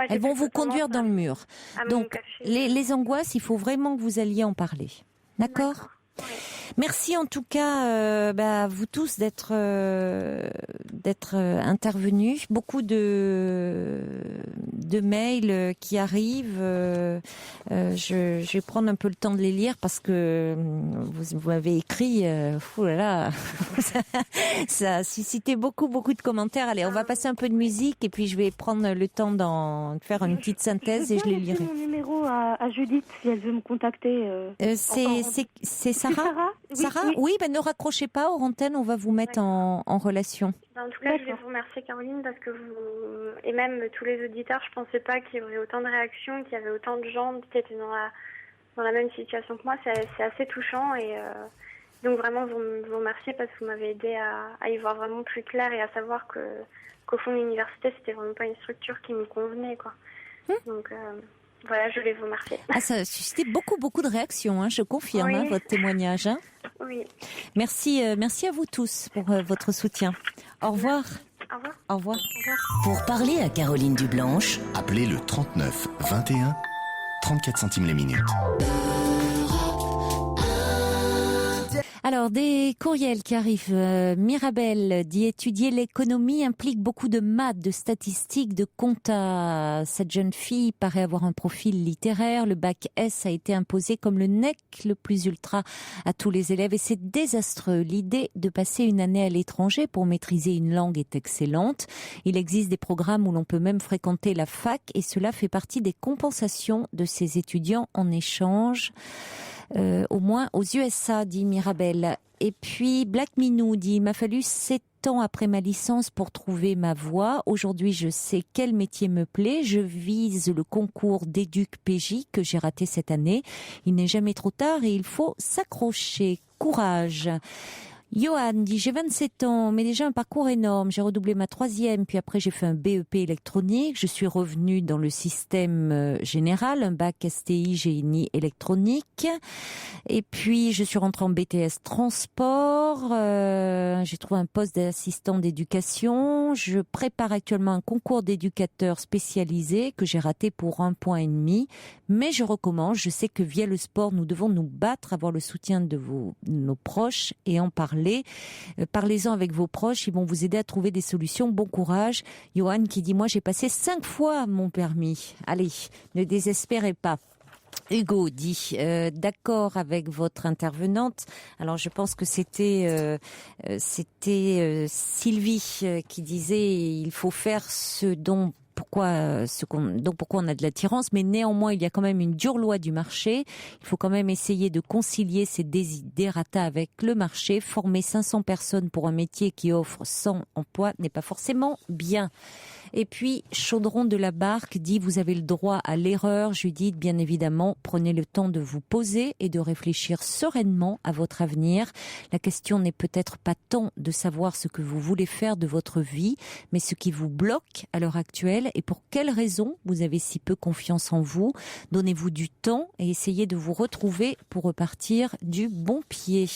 elles vont vous conduire dans le mur. Donc, les angoisses, il faut vraiment que vous alliez en parler. D'accord ? Merci en tout cas, vous tous d'être intervenus. Beaucoup de mails qui arrivent. Je vais prendre un peu le temps de les lire parce que vous m'avez écrit. Ça a suscité beaucoup de commentaires. Allez, on va passer un peu de musique et puis je vais prendre le temps d'en faire une petite synthèse et je les lirai. Mon numéro à Judith si elle veut me contacter. C'est Sarah. Sarah, oui, ne raccrochez pas, hors antenne, on va vous mettre en relation. En tout cas, je vais vous remercier, Caroline, parce que vous, et même tous les auditeurs, je pensais pas qu'il y aurait autant de réactions, qu'il y avait autant de gens qui étaient dans la même situation que moi. C'est assez touchant, et donc vraiment, vous remercier parce que vous m'avez aidé à y voir vraiment plus clair et à savoir qu'au fond, l'université, c'était vraiment pas une structure qui me convenait, quoi. Donc, voilà, je voulais vous remercier. Ça a suscité beaucoup de réactions, je confirme, votre témoignage. Oui. Merci à vous tous pour votre soutien. Au revoir. Au revoir. Pour parler à Caroline Dublanche, appelez le 39 21, 34 centimes les minutes. Alors, des courriels qui arrivent. Mirabelle dit étudier l'économie implique beaucoup de maths, de statistiques, de compta. Cette jeune fille paraît avoir un profil littéraire. Le bac S a été imposé comme le NEC le plus ultra à tous les élèves et c'est désastreux. L'idée de passer une année à l'étranger pour maîtriser une langue est excellente. Il existe des programmes où l'on peut même fréquenter la fac et cela fait partie des compensations de ces étudiants en échange. Au moins aux USA, dit Mirabelle. Et puis Black Minou dit, il m'a fallu 7 ans après ma licence pour trouver ma voie. Aujourd'hui, je sais quel métier me plaît. Je vise le concours d'EducPJ que j'ai raté cette année. Il n'est jamais trop tard et il faut s'accrocher. Courage. Johan dit, j'ai 27 ans, mais déjà un parcours énorme. J'ai redoublé ma 3e, puis après j'ai fait un BEP électronique. Je suis revenue dans le système général, un bac STI, génie électronique. Et puis je suis rentrée en BTS transport. J'ai trouvé un poste d'assistant d'éducation. Je prépare actuellement un concours d'éducateur spécialisé que j'ai raté pour 1,5 point. Mais je recommence. Je sais que via le sport, nous devons nous battre, avoir le soutien de nos proches et en parler. Parlez-en avec vos proches, ils vont vous aider à trouver des solutions. Bon courage. Johan qui dit, moi j'ai passé 5 fois mon permis. Allez, ne désespérez pas. Hugo dit, d'accord avec votre intervenante. Alors je pense que c'était Sylvie qui disait, il faut faire ce dont pourquoi on a de l'attirance, mais néanmoins il y a quand même une dure loi du marché. Il faut quand même essayer de concilier ces desiderata avec le marché. Former 500 personnes pour un métier qui offre 100 emplois n'est pas forcément bien. Et puis, Chaudron de la Barque dit, vous avez le droit à l'erreur. Judith, bien évidemment, prenez le temps de vous poser et de réfléchir sereinement à votre avenir. La question n'est peut-être pas tant de savoir ce que vous voulez faire de votre vie, mais ce qui vous bloque à l'heure actuelle et pour quelles raisons vous avez si peu confiance en vous. Donnez-vous du temps et essayez de vous retrouver pour repartir du bon pied.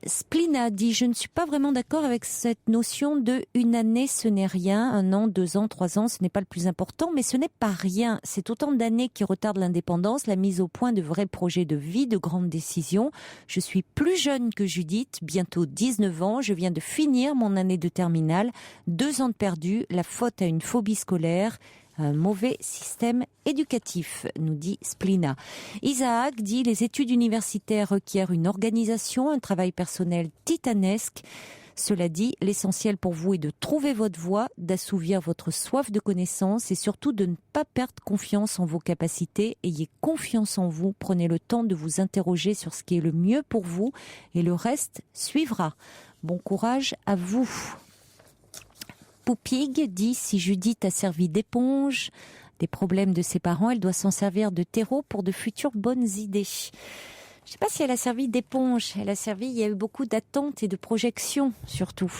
Splina dit, je ne suis pas vraiment d'accord avec cette notion de une année ce n'est rien, 1 an, 2 ans, 3 ans ce n'est pas le plus important, mais ce n'est pas rien, c'est autant d'années qui retardent l'indépendance, la mise au point de vrais projets de vie, de grandes décisions. Je suis plus jeune que Judith, bientôt 19 ans, je viens de finir mon année de terminale, 2 ans de perdu, la faute à une phobie scolaire, un mauvais système éducatif, nous dit Splina. Isaac dit, les études universitaires requièrent une organisation, un travail personnel titanesque. Cela dit, l'essentiel pour vous est de trouver votre voie, d'assouvir votre soif de connaissance et surtout de ne pas perdre confiance en vos capacités. Ayez confiance en vous, prenez le temps de vous interroger sur ce qui est le mieux pour vous et le reste suivra. Bon courage à vous. Poupig dit, si Judith a servi d'éponge des problèmes de ses parents, elle doit s'en servir de terreau pour de futures bonnes idées. Je ne sais pas si elle a servi d'éponge. Il y a eu beaucoup d'attentes et de projections surtout.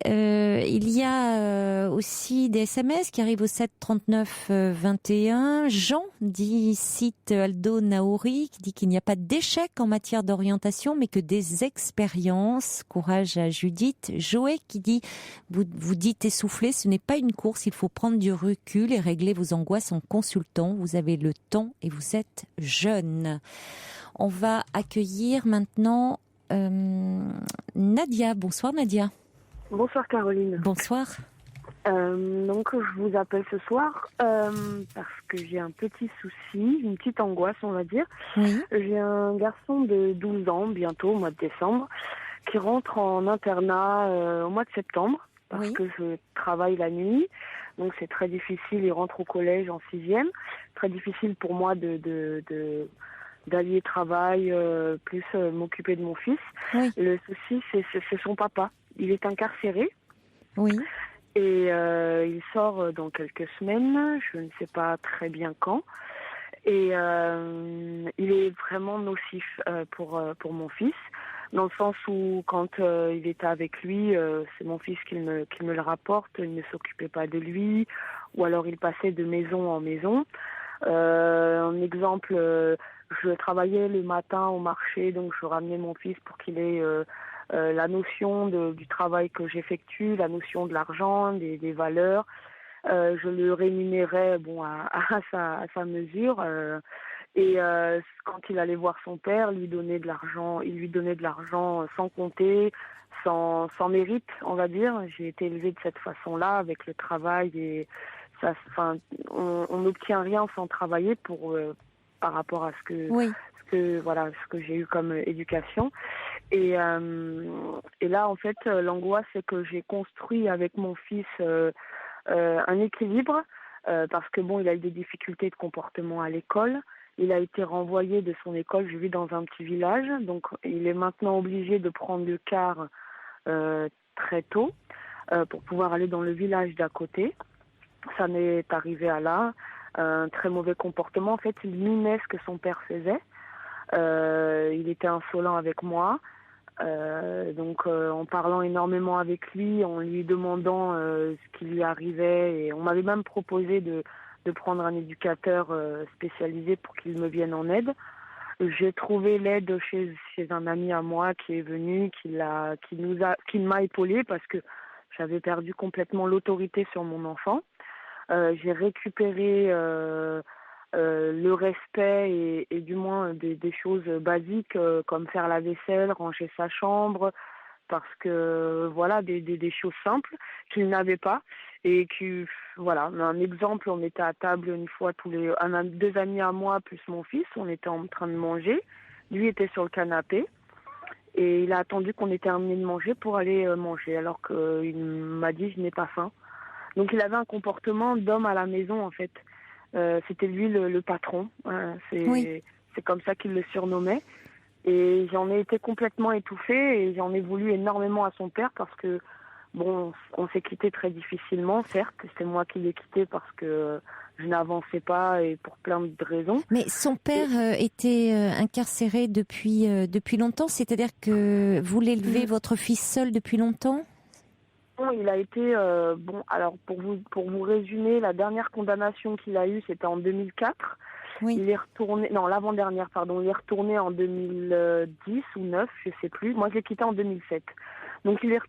Il y a aussi des SMS qui arrivent au 7 39 21. Jean dit, cite Aldo Naori, qui dit qu'il n'y a pas d'échec en matière d'orientation, mais que des expériences. Courage à Judith. Joé qui dit, vous dites essoufflé, ce n'est pas une course, il faut prendre du recul et régler vos angoisses en consultant. Vous avez le temps et vous êtes jeune. On va accueillir maintenant Nadia. Bonsoir Nadia. Bonsoir Caroline. Bonsoir. Donc je vous appelle ce soir parce que j'ai un petit souci, une petite angoisse on va dire. Oui. J'ai un garçon de 12 ans, bientôt au mois de décembre, qui rentre en internat au mois de septembre parce que je travaille la nuit. Donc c'est très difficile, il rentre au collège en 6e. Très difficile pour moi d'allier travail, plus m'occuper de mon fils. Oui. Le souci, c'est son papa. Il est incarcéré. Oui. Et il sort dans quelques semaines, je ne sais pas très bien quand. Et il est vraiment nocif pour mon fils, dans le sens où quand il était avec lui, c'est mon fils qui me le rapporte, il ne s'occupait pas de lui, ou alors il passait de maison en maison. Un exemple, je travaillais le matin au marché, donc je ramenais mon fils pour qu'il ait la notion du travail que j'effectue, la notion de l'argent, des valeurs. Je le rémunérais à sa mesure. Et quand il allait voir son père, il lui donnait de l'argent sans compter, sans mérite, on va dire. J'ai été élevée de cette façon-là, avec le travail et ça. Enfin, on n'obtient rien sans travailler par rapport à ce que j'ai eu comme éducation. Et là, en fait, l'angoisse, c'est que j'ai construit avec mon fils un équilibre parce que il a eu des difficultés de comportement à l'école. Il a été renvoyé de son école. Je vis dans un petit village, donc il est maintenant obligé de prendre le car très tôt pour pouvoir aller dans le village d'à côté. Ça m'est arrivé à là. Un très mauvais comportement. En fait, il mimait ce que son père faisait. Il était insolent avec moi. En parlant énormément avec lui, en lui demandant ce qui lui arrivait. Et on m'avait même proposé de prendre un éducateur spécialisé pour qu'il me vienne en aide. J'ai trouvé l'aide chez un ami à moi qui est venu, qui m'a épaulée parce que j'avais perdu complètement l'autorité sur mon enfant. J'ai récupéré le respect et du moins des choses basiques comme faire la vaisselle, ranger sa chambre, parce que des choses simples qu'il n'avait pas. Et un exemple, on était à table une fois deux amis à moi plus mon fils, on était en train de manger. Lui était sur le canapé et il a attendu qu'on ait terminé de manger pour aller manger, alors qu'il m'a dit je n'ai pas faim. Donc il avait un comportement d'homme à la maison en fait. C'était lui le patron. C'est comme ça qu'il le surnommait. Et j'en ai été complètement étouffée et j'en ai voulu énormément à son père parce que on s'est quitté très difficilement, certes. C'est moi qui l'ai quitté parce que je n'avançais pas et pour plein de raisons. Mais son père était incarcéré depuis longtemps, c'est-à-dire que vous l'élevez votre fils seul depuis longtemps ? Il a été alors pour vous résumer, la dernière condamnation qu'il a eue, c'était en 2004. Oui. Il est retourné l'avant-dernière, pardon, il est retourné en 2010 ou 9, je sais plus. Moi, je l'ai quitté en 2007. Donc il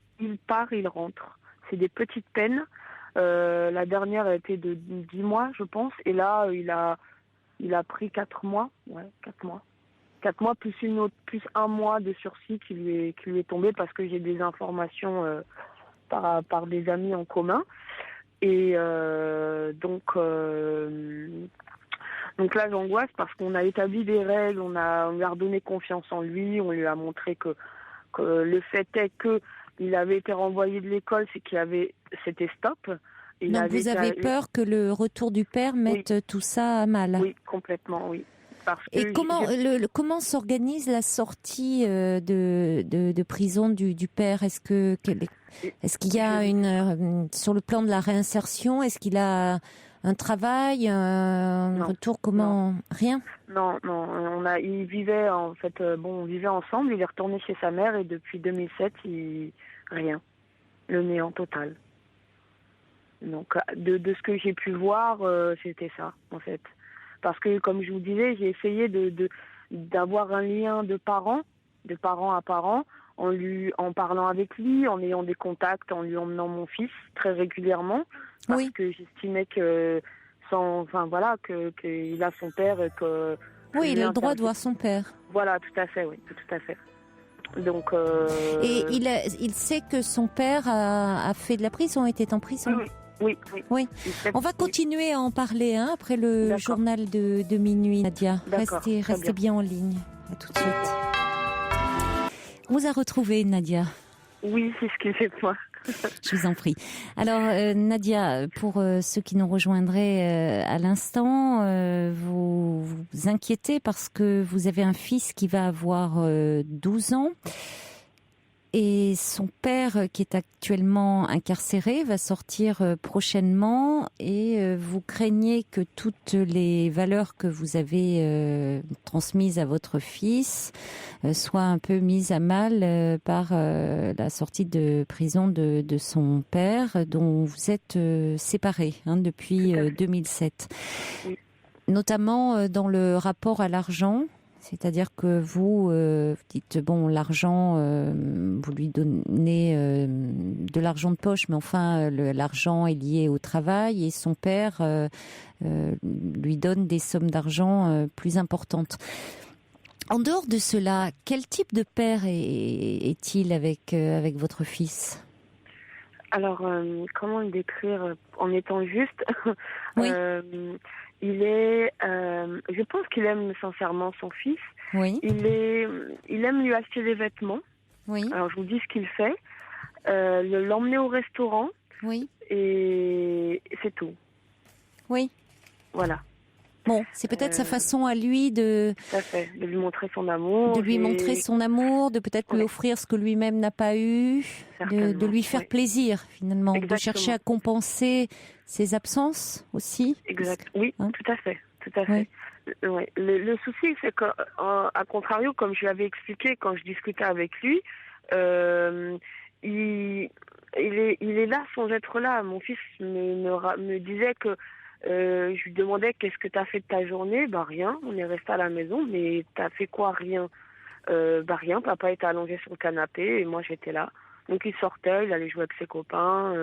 part, il rentre. C'est des petites peines. La dernière a été de 10 mois, je pense, et là il a pris 4 mois. Ouais, 4 mois. 4 mois plus un mois de sursis qui lui est tombé parce que j'ai des informations par des amis en commun. Et donc là, j'angoisse parce qu'on a établi des règles, on lui a redonné confiance en lui, on lui a montré que le fait est qu'il avait été renvoyé de l'école, c'était stop. Donc vous avez peur que le retour du père mette tout ça à mal ? Oui, complètement, oui. Et comment s'organise la sortie de prison du père ? Est-ce qu'il y a sur le plan de la réinsertion, est-ce qu'il a un travail, un retour, comment ? Non. Rien ? Non, il vivait en fait, on vivait ensemble, il est retourné chez sa mère et depuis 2007, rien. Le néant total. Donc de ce que j'ai pu voir, c'était ça en fait. Parce que, comme je vous disais, j'ai essayé d'avoir un lien de parent à parent, en parlant avec lui, en ayant des contacts, en lui emmenant mon fils très régulièrement, parce que j'estimais qu'il a son père et que... Oui, il a le droit de voir son père. Voilà, tout à fait, oui, tout à fait. Donc... Et il sait que son père a fait de la prison, était en prison. Oui. On va continuer à en parler après le journal de minuit, Nadia. Restez bien en ligne. À tout de suite. On vous a retrouvé, Nadia. Oui, excusez-moi. Je vous en prie. Alors, Nadia, pour ceux qui nous rejoindraient à l'instant, vous vous inquiétez parce que vous avez un fils qui va avoir 12 ans. Et son père, qui est actuellement incarcéré, va sortir prochainement et vous craignez que toutes les valeurs que vous avez transmises à votre fils soient un peu mises à mal par la sortie de prison de son père, dont vous êtes séparés depuis 2007. Oui. Notamment dans le rapport à l'argent. C'est-à-dire que vous dites, bon, l'argent, vous lui donnez de l'argent de poche, mais enfin, l'argent est lié au travail et son père lui donne des sommes d'argent plus importantes. En dehors de cela, quel type de père est-il avec votre fils ? Alors, comment le décrire en étant juste? Oui. Il est, je pense qu'il aime sincèrement son fils. Oui. Il aime lui acheter des vêtements. Oui. Alors, je vous dis ce qu'il fait. L'emmener au restaurant. Oui. Et c'est tout. Oui. Voilà. Bon, c'est peut-être sa façon à lui de... Tout à fait. De lui montrer son amour. De lui montrer son amour, de peut-être lui Ouais. offrir ce que lui-même n'a pas eu, de lui faire plaisir finalement, Exactement. de chercher à compenser ses absences aussi. Exact. Oui, Hein? tout à fait. Tout à fait. Ouais. Le souci, c'est qu'à contrario, comme je l'avais expliqué quand je discutais avec lui, il est là sans être là. Mon fils me disait que je lui demandais qu'est-ce que tu as fait de ta journée. Bah rien, on est resté à la maison, mais t'as fait quoi? Rien. Bah rien, papa était allongé sur le canapé et moi j'étais là. Donc il sortait, il allait jouer avec ses copains.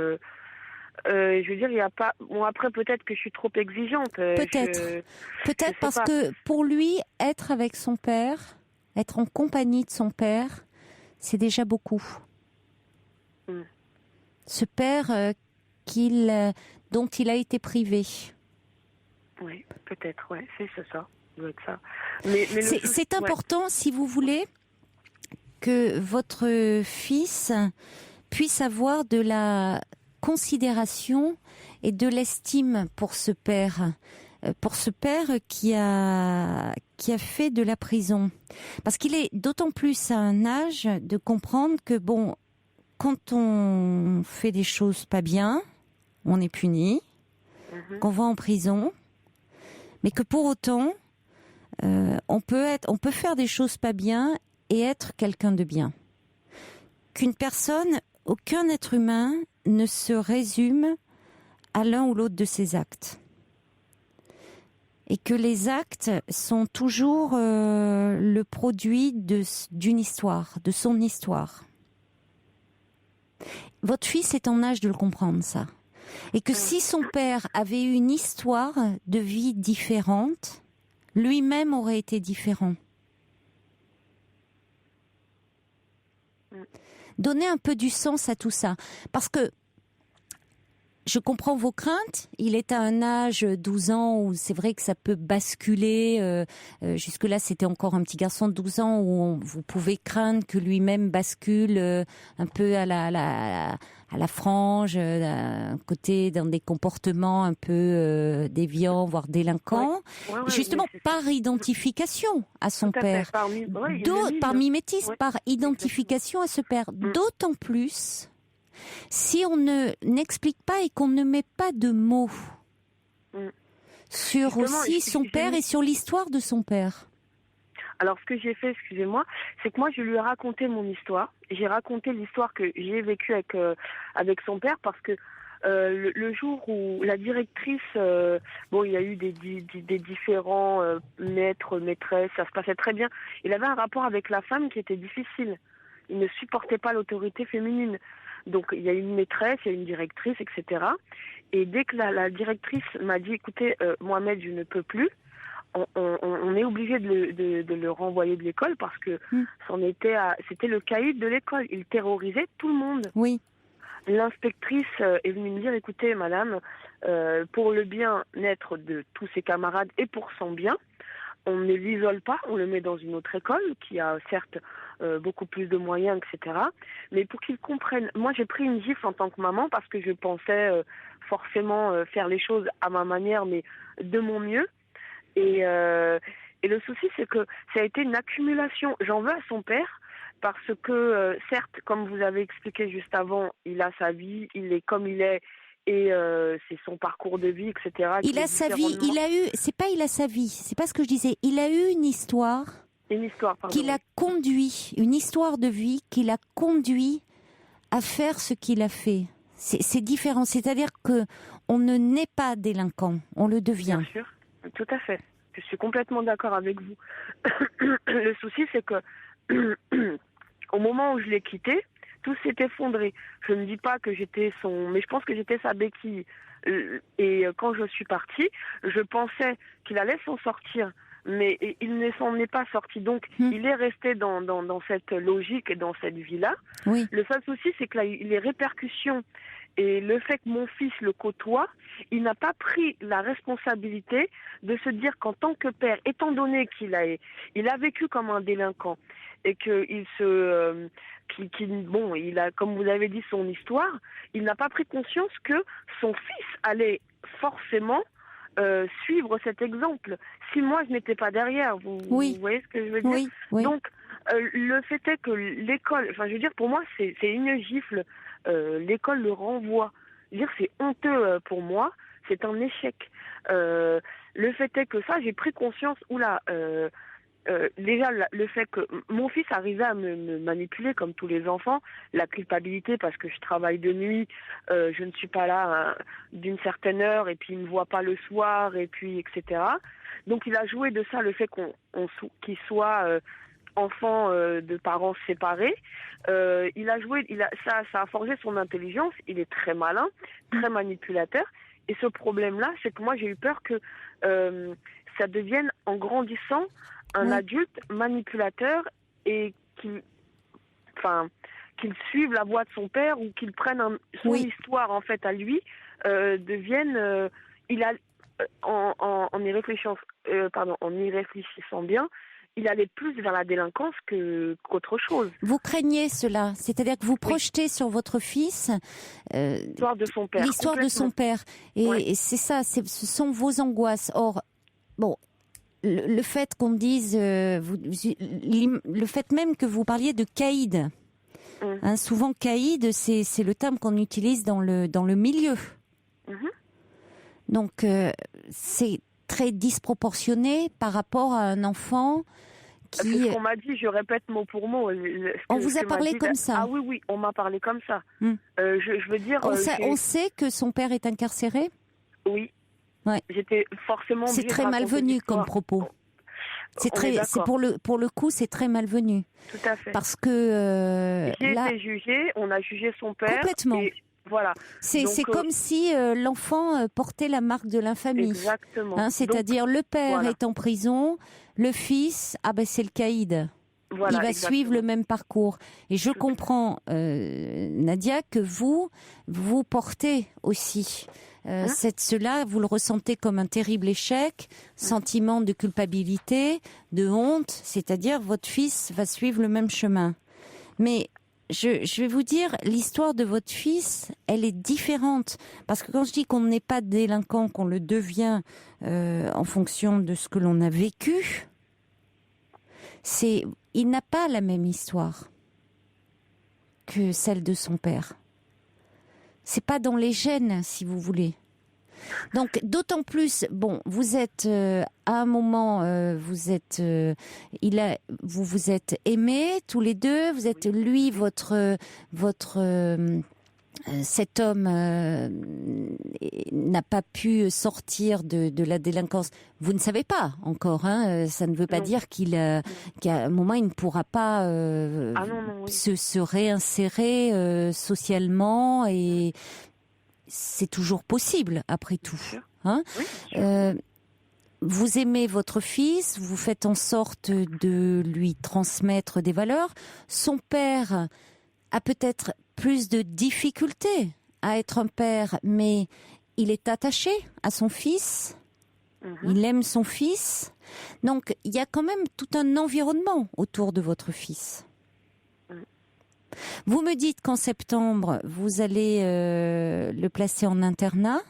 Je veux dire, il n'y a pas... Bon, après, peut-être que je suis trop exigeante. Peut-être parce que pour lui, être avec son père, être en compagnie de son père, c'est déjà beaucoup. Ce père dont il a été privé. Oui, peut-être, ouais, c'est ça. Ça doit être ça. C'est important, si vous voulez, que votre fils puisse avoir de la considération et de l'estime pour ce père qui a fait de la prison. Parce qu'il est d'autant plus à un âge de comprendre que, bon, quand on fait des choses pas bien, on est puni, qu'on va en prison, mais que pour autant, on peut faire des choses pas bien et être quelqu'un de bien. Aucun être humain ne se résume à l'un ou l'autre de ses actes. Et que les actes sont toujours le produit d'une histoire, de son histoire. Votre fils est en âge de le comprendre, ça. Et que si son père avait eu une histoire de vie différente, lui-même aurait été différent. Donnez un peu du sens à tout ça. Parce que je comprends vos craintes. Il est à un âge, 12 ans, où c'est vrai que ça peut basculer. Jusque-là, c'était encore un petit garçon de 12 ans où vous pouvez craindre que lui-même bascule un peu à la frange, d'un côté, dans des comportements un peu déviants, voire délinquants. Ouais, justement, par identification à son père. Par mimétisme, par identification à ce père. D'autant plus si on n'explique pas et qu'on ne met pas de mots sur aussi son père et sur l'histoire de son père. Alors, ce que j'ai fait, excusez-moi, c'est que moi, je lui ai raconté mon histoire. J'ai raconté l'histoire que j'ai vécue avec son père parce que le jour où la directrice, il y a eu des différents maîtres, maîtresses, ça se passait très bien. Il avait un rapport avec la femme qui était difficile. Il ne supportait pas l'autorité féminine. Donc, il y a une maîtresse, il y a une directrice, etc. Et dès que la directrice m'a dit, écoutez, Mohamed, je ne peux plus, on est obligé de le renvoyer de l'école parce que c'était le caïd de l'école. Il terrorisait tout le monde. Oui. L'inspectrice est venue me dire, écoutez, madame, pour le bien-être de tous ses camarades et pour son bien, on ne l'isole pas, on le met dans une autre école qui a certes beaucoup plus de moyens, etc. Mais pour qu'il comprenne, moi j'ai pris une gifle en tant que maman parce que je pensais forcément faire les choses à ma manière, mais de mon mieux. Et le souci, c'est que ça a été une accumulation. J'en veux à son père parce que, certes, comme vous avez expliqué juste avant, il a sa vie, il est comme il est, et c'est son parcours de vie, etc. Il a sa vie, il a sa vie, c'est pas ce que je disais. Il a eu une histoire qui l'a conduit, une histoire de vie qui l'a conduit à faire ce qu'il a fait. C'est différent, c'est-à-dire que on ne naît pas délinquant, on le devient. Bien sûr, tout à fait. Je suis complètement d'accord avec vous. Le souci, c'est que au moment où je l'ai quitté, tout s'est effondré. Je ne dis pas que j'étais mais je pense que j'étais sa béquille. Et quand je suis partie, je pensais qu'il allait s'en sortir, mais il ne s'en est pas sorti. Donc, il est resté dans cette logique et dans cette vie-là. Oui. Le seul souci, c'est que les répercussions et le fait que mon fils le côtoie, il n'a pas pris la responsabilité de se dire qu'en tant que père, étant donné qu'il a vécu comme un délinquant et qu'il il a, comme vous avez dit, son histoire, il n'a pas pris conscience que son fils allait forcément suivre cet exemple. Si moi je n'étais pas derrière, vous voyez ce que je veux dire? Oui. Donc le fait est que l'école, enfin je veux dire, pour moi c'est une gifle. L'école le renvoie. Je veux dire, c'est honteux pour moi, c'est un échec. Le fait est que ça, j'ai pris conscience, déjà le fait que mon fils arrivait à me manipuler comme tous les enfants, la culpabilité parce que je travaille de nuit, je ne suis pas là d'une certaine heure et puis il ne me voit pas le soir et puis etc. Donc il a joué de ça, le fait qu'il soit enfant de parents séparés. Ça a forgé son intelligence. Il est très malin, très manipulateur. Et ce problème-là, c'est que moi j'ai eu peur que ça devienne en grandissant un adulte manipulateur et qu'il suive la voie de son père ou qu'il prenne son histoire en fait à lui, devienne en y réfléchissant bien, il allait plus vers la délinquance qu'autre chose. Vous craignez cela, c'est-à-dire que vous projetez sur votre fils l'histoire de son père. L'histoire de son père. Et c'est ça, ce sont vos angoisses. Or, bon, le fait qu'on dise, le fait même que vous parliez de caïd, hein, souvent caïd, c'est le terme qu'on utilise dans le milieu. Donc, c'est très disproportionné par rapport à un enfant qui... C'est ce qu'on m'a dit, je répète mot pour mot. On vous a parlé comme ça? Ah oui, on m'a parlé comme ça. Je veux dire... On sait que son père est incarcéré? Oui. Ouais. J'étais forcément... C'est très malvenu comme propos. C'est pour le coup, c'est très malvenu. Tout à fait. Parce que j'ai été jugée, on a jugé son père. Complètement. Et voilà. C'est comme si l'enfant portait la marque de l'infamie. Exactement. Hein, c'est-à-dire le père est en prison, le fils, c'est le caïd. Voilà, il va suivre le même parcours. Et je comprends, Nadia, que vous portez aussi cela, vous le ressentez comme un terrible échec, sentiment de culpabilité, de honte, c'est-à-dire votre fils va suivre le même chemin. Mais je vais vous dire, l'histoire de votre fils, elle est différente. Parce que quand je dis qu'on n'est pas délinquant, qu'on le devient en fonction de ce que l'on a vécu, il n'a pas la même histoire que celle de son père. C'est pas dans les gènes, si vous voulez. Donc, d'autant plus, vous êtes à un moment, vous êtes aimés tous les deux. Vous êtes lui, cet homme n'a pas pu sortir de la délinquance. Vous ne savez pas encore, hein. Ça ne veut pas dire qu'à un moment il ne pourra pas se réinsérer socialement, et c'est toujours possible après tout. Hein. Vous aimez votre fils, vous faites en sorte de lui transmettre des valeurs. Son père a peut-être plus de difficultés à être un père, mais il est attaché à son fils, il aime son fils. Donc, il y a quand même tout un environnement autour de votre fils. Vous me dites qu'en septembre, vous allez le placer en internat.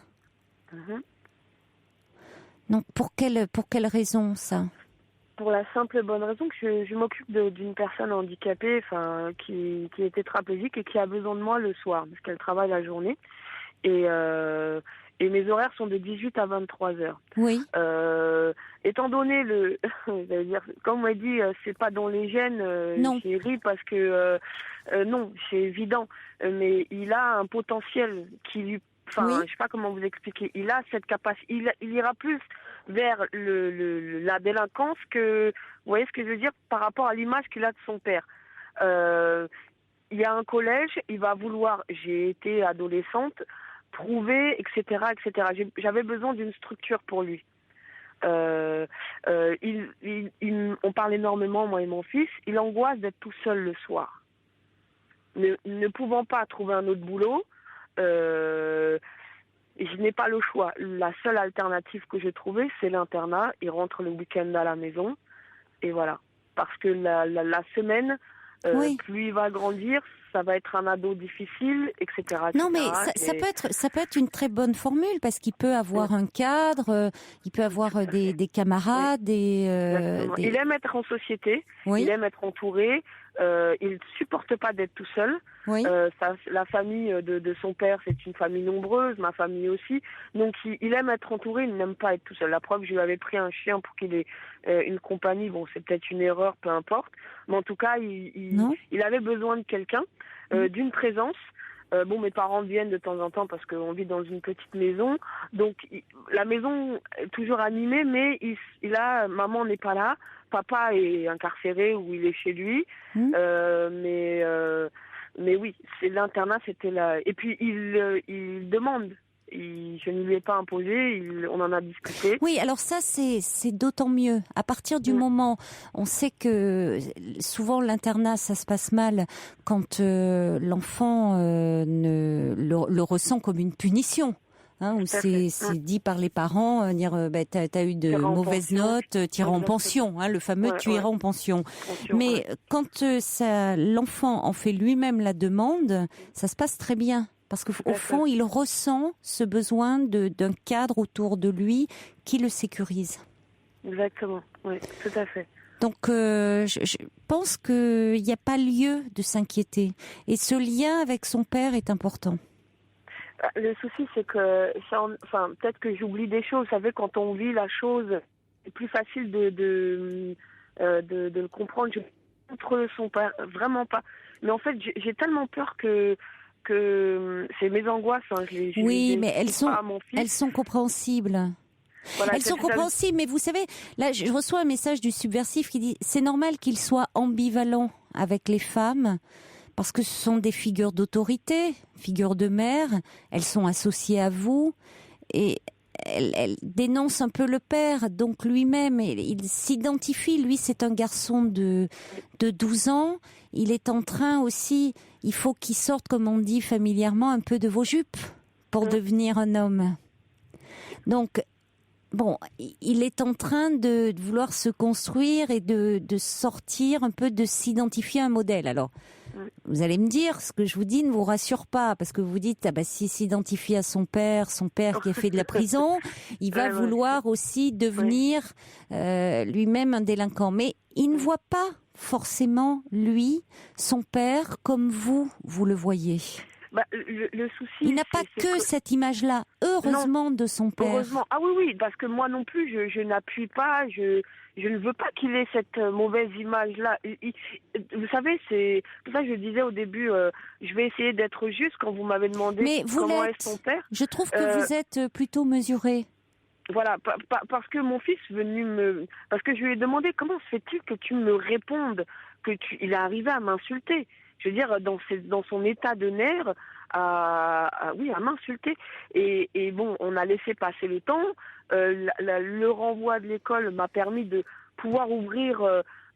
Donc, pour quelle raison, ça ? Pour la simple et bonne raison que je m'occupe d'une personne handicapée, qui est tétraplégique et qui a besoin de moi le soir, parce qu'elle travaille la journée. Et mes horaires sont de 18 à 23 heures. Oui. Étant donné comme on m'a dit, c'est pas dans les gènes, j'ai ri parce que non, c'est évident. Mais il a un potentiel qui lui, je sais pas comment vous expliquer. Il a cette capacité. Il ira plus vers la délinquance que, vous voyez ce que je veux dire, par rapport à l'image qu'il a de son père. Il y a un collège, il va vouloir, j'ai été adolescente, trouver, etc., etc. J'avais besoin d'une structure pour lui. On parle énormément, moi et mon fils. Il angoisse d'être tout seul le soir. Ne pouvant pas trouver un autre boulot, je n'ai pas le choix. La seule alternative que j'ai trouvée, c'est l'internat. Il rentre le week-end à la maison. Et voilà. Parce que la semaine, plus il va grandir, ça va être un ado difficile, etc. Non, mais ça peut être une très bonne formule parce qu'il peut avoir un cadre, il peut avoir des camarades, il aime être en société, il aime être entouré, il supporte pas d'être tout seul. La famille de son père, c'est une famille nombreuse, ma famille aussi. Donc il aime être entouré, il n'aime pas être tout seul. La preuve, je lui avais pris un chien pour qu'il ait une compagnie. Bon, c'est peut-être une erreur, peu importe. Mais en tout cas, il avait besoin de quelqu'un, d'une présence. Mes parents viennent de temps en temps parce qu'on vit dans une petite maison. Donc la maison est toujours animée, mais maman n'est pas là. Papa est incarcéré ou il est chez lui. Mais oui, c'est l'internat, c'était là. Et puis il demande. Je ne lui ai pas imposé, on en a discuté. Oui, alors ça c'est d'autant mieux. À partir du moment, on sait que souvent l'internat ça se passe mal quand l'enfant le ressent comme une punition. Où c'est dit par les parents, t'as eu de mauvaises notes, tu iras en pension, le fameux tu iras en pension. Mais quand l'enfant en fait lui-même la demande, ça se passe très bien. Parce qu'au fond, il ressent ce besoin d'un cadre autour de lui qui le sécurise. Exactement, oui, tout à fait. Donc, je pense qu'il n'y a pas lieu de s'inquiéter. Et ce lien avec son père est important. Le souci, c'est que, peut-être que j'oublie des choses. Vous savez, quand on vit la chose, c'est plus facile de le comprendre. Je ne contre son père, vraiment pas. Mais en fait, j'ai tellement peur que c'est mes angoisses. Mais elles sont compréhensibles. Voilà, elles sont compréhensibles, mais vous savez, là, je reçois un message du subversif qui dit « C'est normal qu'il soit ambivalent avec les femmes, parce que ce sont des figures d'autorité, figures de mère, elles sont associées à vous, et elle dénonce un peu le père, donc lui-même, il s'identifie, lui c'est un garçon de 12 ans, il est en train aussi, il faut qu'il sorte, comme on dit familièrement, un peu de vos jupes pour devenir un homme. Donc, il est en train de vouloir se construire et de sortir un peu, de s'identifier à un modèle. Alors, vous allez me dire, ce que je vous dis ne vous rassure pas, parce que vous dites, s'il s'identifie à son père qui a fait de la prison, il va vouloir aussi devenir lui-même un délinquant. Mais il ne voit pas forcément, lui, son père, comme vous le voyez. Le souci, il n'a pas que cette image-là, heureusement, de son père. Heureusement. Ah oui, parce que moi non plus, je n'appuie pas, je ne veux pas qu'il ait cette mauvaise image-là. Vous savez, c'est pour ça que je disais au début, je vais essayer d'être juste quand vous m'avez demandé comment est son père. Je trouve que vous êtes plutôt mesuré. Voilà, parce que mon fils parce que je lui ai demandé comment se fait-il que tu me répondes, il est arrivé à m'insulter. Je veux dire, dans son état de nerfs, à m'insulter. Et on a laissé passer le temps. Le renvoi de l'école m'a permis de pouvoir ouvrir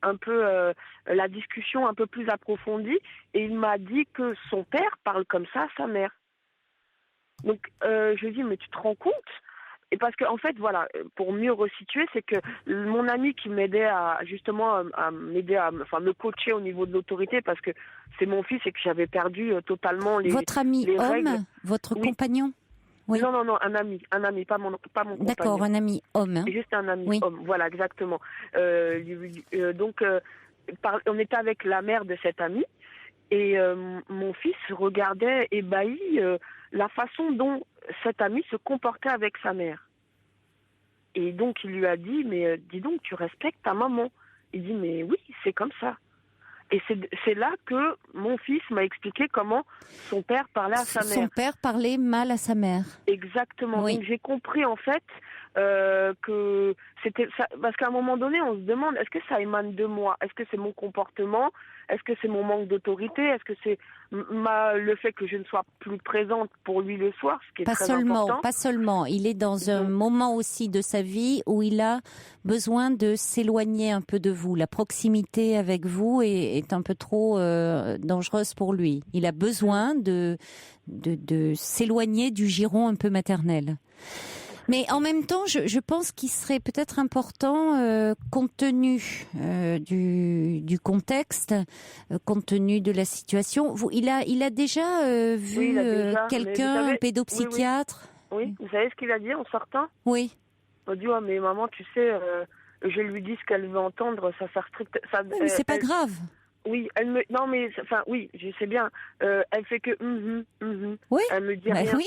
un peu la discussion un peu plus approfondie. Et il m'a dit que son père parle comme ça à sa mère. Donc, je lui ai dit, mais tu te rends compte ? Et parce que, en fait, voilà, pour mieux resituer, c'est que mon ami qui m'aidait à me coacher au niveau de l'autorité, parce que c'est mon fils et que j'avais perdu totalement les Votre ami les homme, règles. Votre compagnon? Oui. Non, un ami, pas mon compagnon. D'accord, un ami homme. Juste un ami homme, voilà, exactement. Donc, on était avec la mère de cet ami, et mon fils regardait ébahi la façon dont cet ami se comportait avec sa mère. Et donc, il lui a dit, mais dis donc, tu respectes ta maman. Il dit, mais oui, c'est comme ça. Et c'est là que mon fils m'a expliqué comment son père parlait à sa mère. Son père parlait mal à sa mère. Exactement. Oui. Donc, j'ai compris, en fait, que c'était ça, parce qu'à un moment donné, on se demande, est-ce que ça émane de moi? Est-ce que c'est mon comportement? Est-ce que c'est mon manque d'autorité? Est-ce que c'est le fait que je ne sois plus présente pour lui le soir, ce qui est très important? Pas seulement. Il est dans un moment aussi de sa vie où il a besoin de s'éloigner un peu de vous. La proximité avec vous est un peu trop dangereuse pour lui. Il a besoin de s'éloigner du giron un peu maternel. Mais en même temps, je pense qu'il serait peut-être important, compte tenu du contexte, compte tenu de la situation. Il a déjà vu quelqu'un, un pédopsychiatre. Oui, vous savez ce qu'il a dit en sortant? Oui. Il a dit, oh, mais maman, tu sais, je lui dis ce qu'elle veut entendre, ça sert strict. Mais c'est pas grave. Oui, non mais enfin oui, je sais bien. Elle fait que oui. Elle me dit rien. Oui.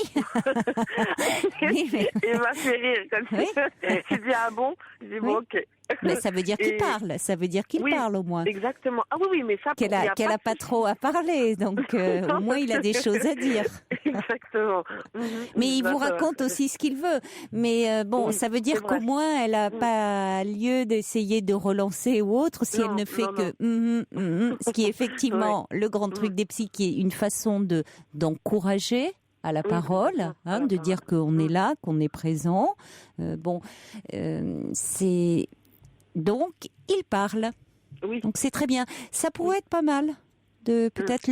Oui, mais... Il m'a fait rire comme ça. Je dis ah bon, je dis bon ok. Mais ça veut dire qu'il parle, ça veut dire qu'il parle au moins. Exactement. Ah oui, mais ça. Qu'elle a pas trop à parler, donc au moins il a des choses à dire. Exactement. Mais il vous raconte aussi ce qu'il veut. Mais bon, ça veut dire qu'au moins elle a pas lieu d'essayer de relancer ou autre si elle ne fait que ce qui est effectivement le grand truc des psys, qui est une façon d'encourager à la parole, de dire qu'on est là, qu'on est présent. C'est donc il parle. Oui. Donc c'est très bien. Ça pourrait être pas mal de peut-être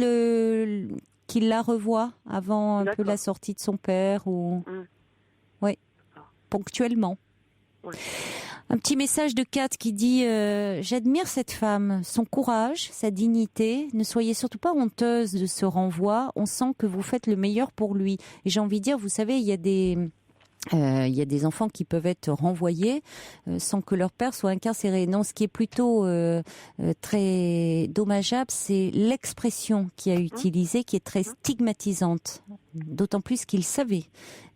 qu'il la revoie avant un peu la sortie de son père ou ponctuellement. Ouais. Un petit message de Kat qui dit j'admire cette femme, son courage, sa dignité. Ne soyez surtout pas honteuse de ce renvoi. On sent que vous faites le meilleur pour lui. Et j'ai envie de dire, vous savez, il y a des enfants qui peuvent être renvoyés sans que leur père soit incarcéré. Non, ce qui est plutôt très dommageable, c'est l'expression qu'il a utilisée, qui est très stigmatisante. D'autant plus qu'il savait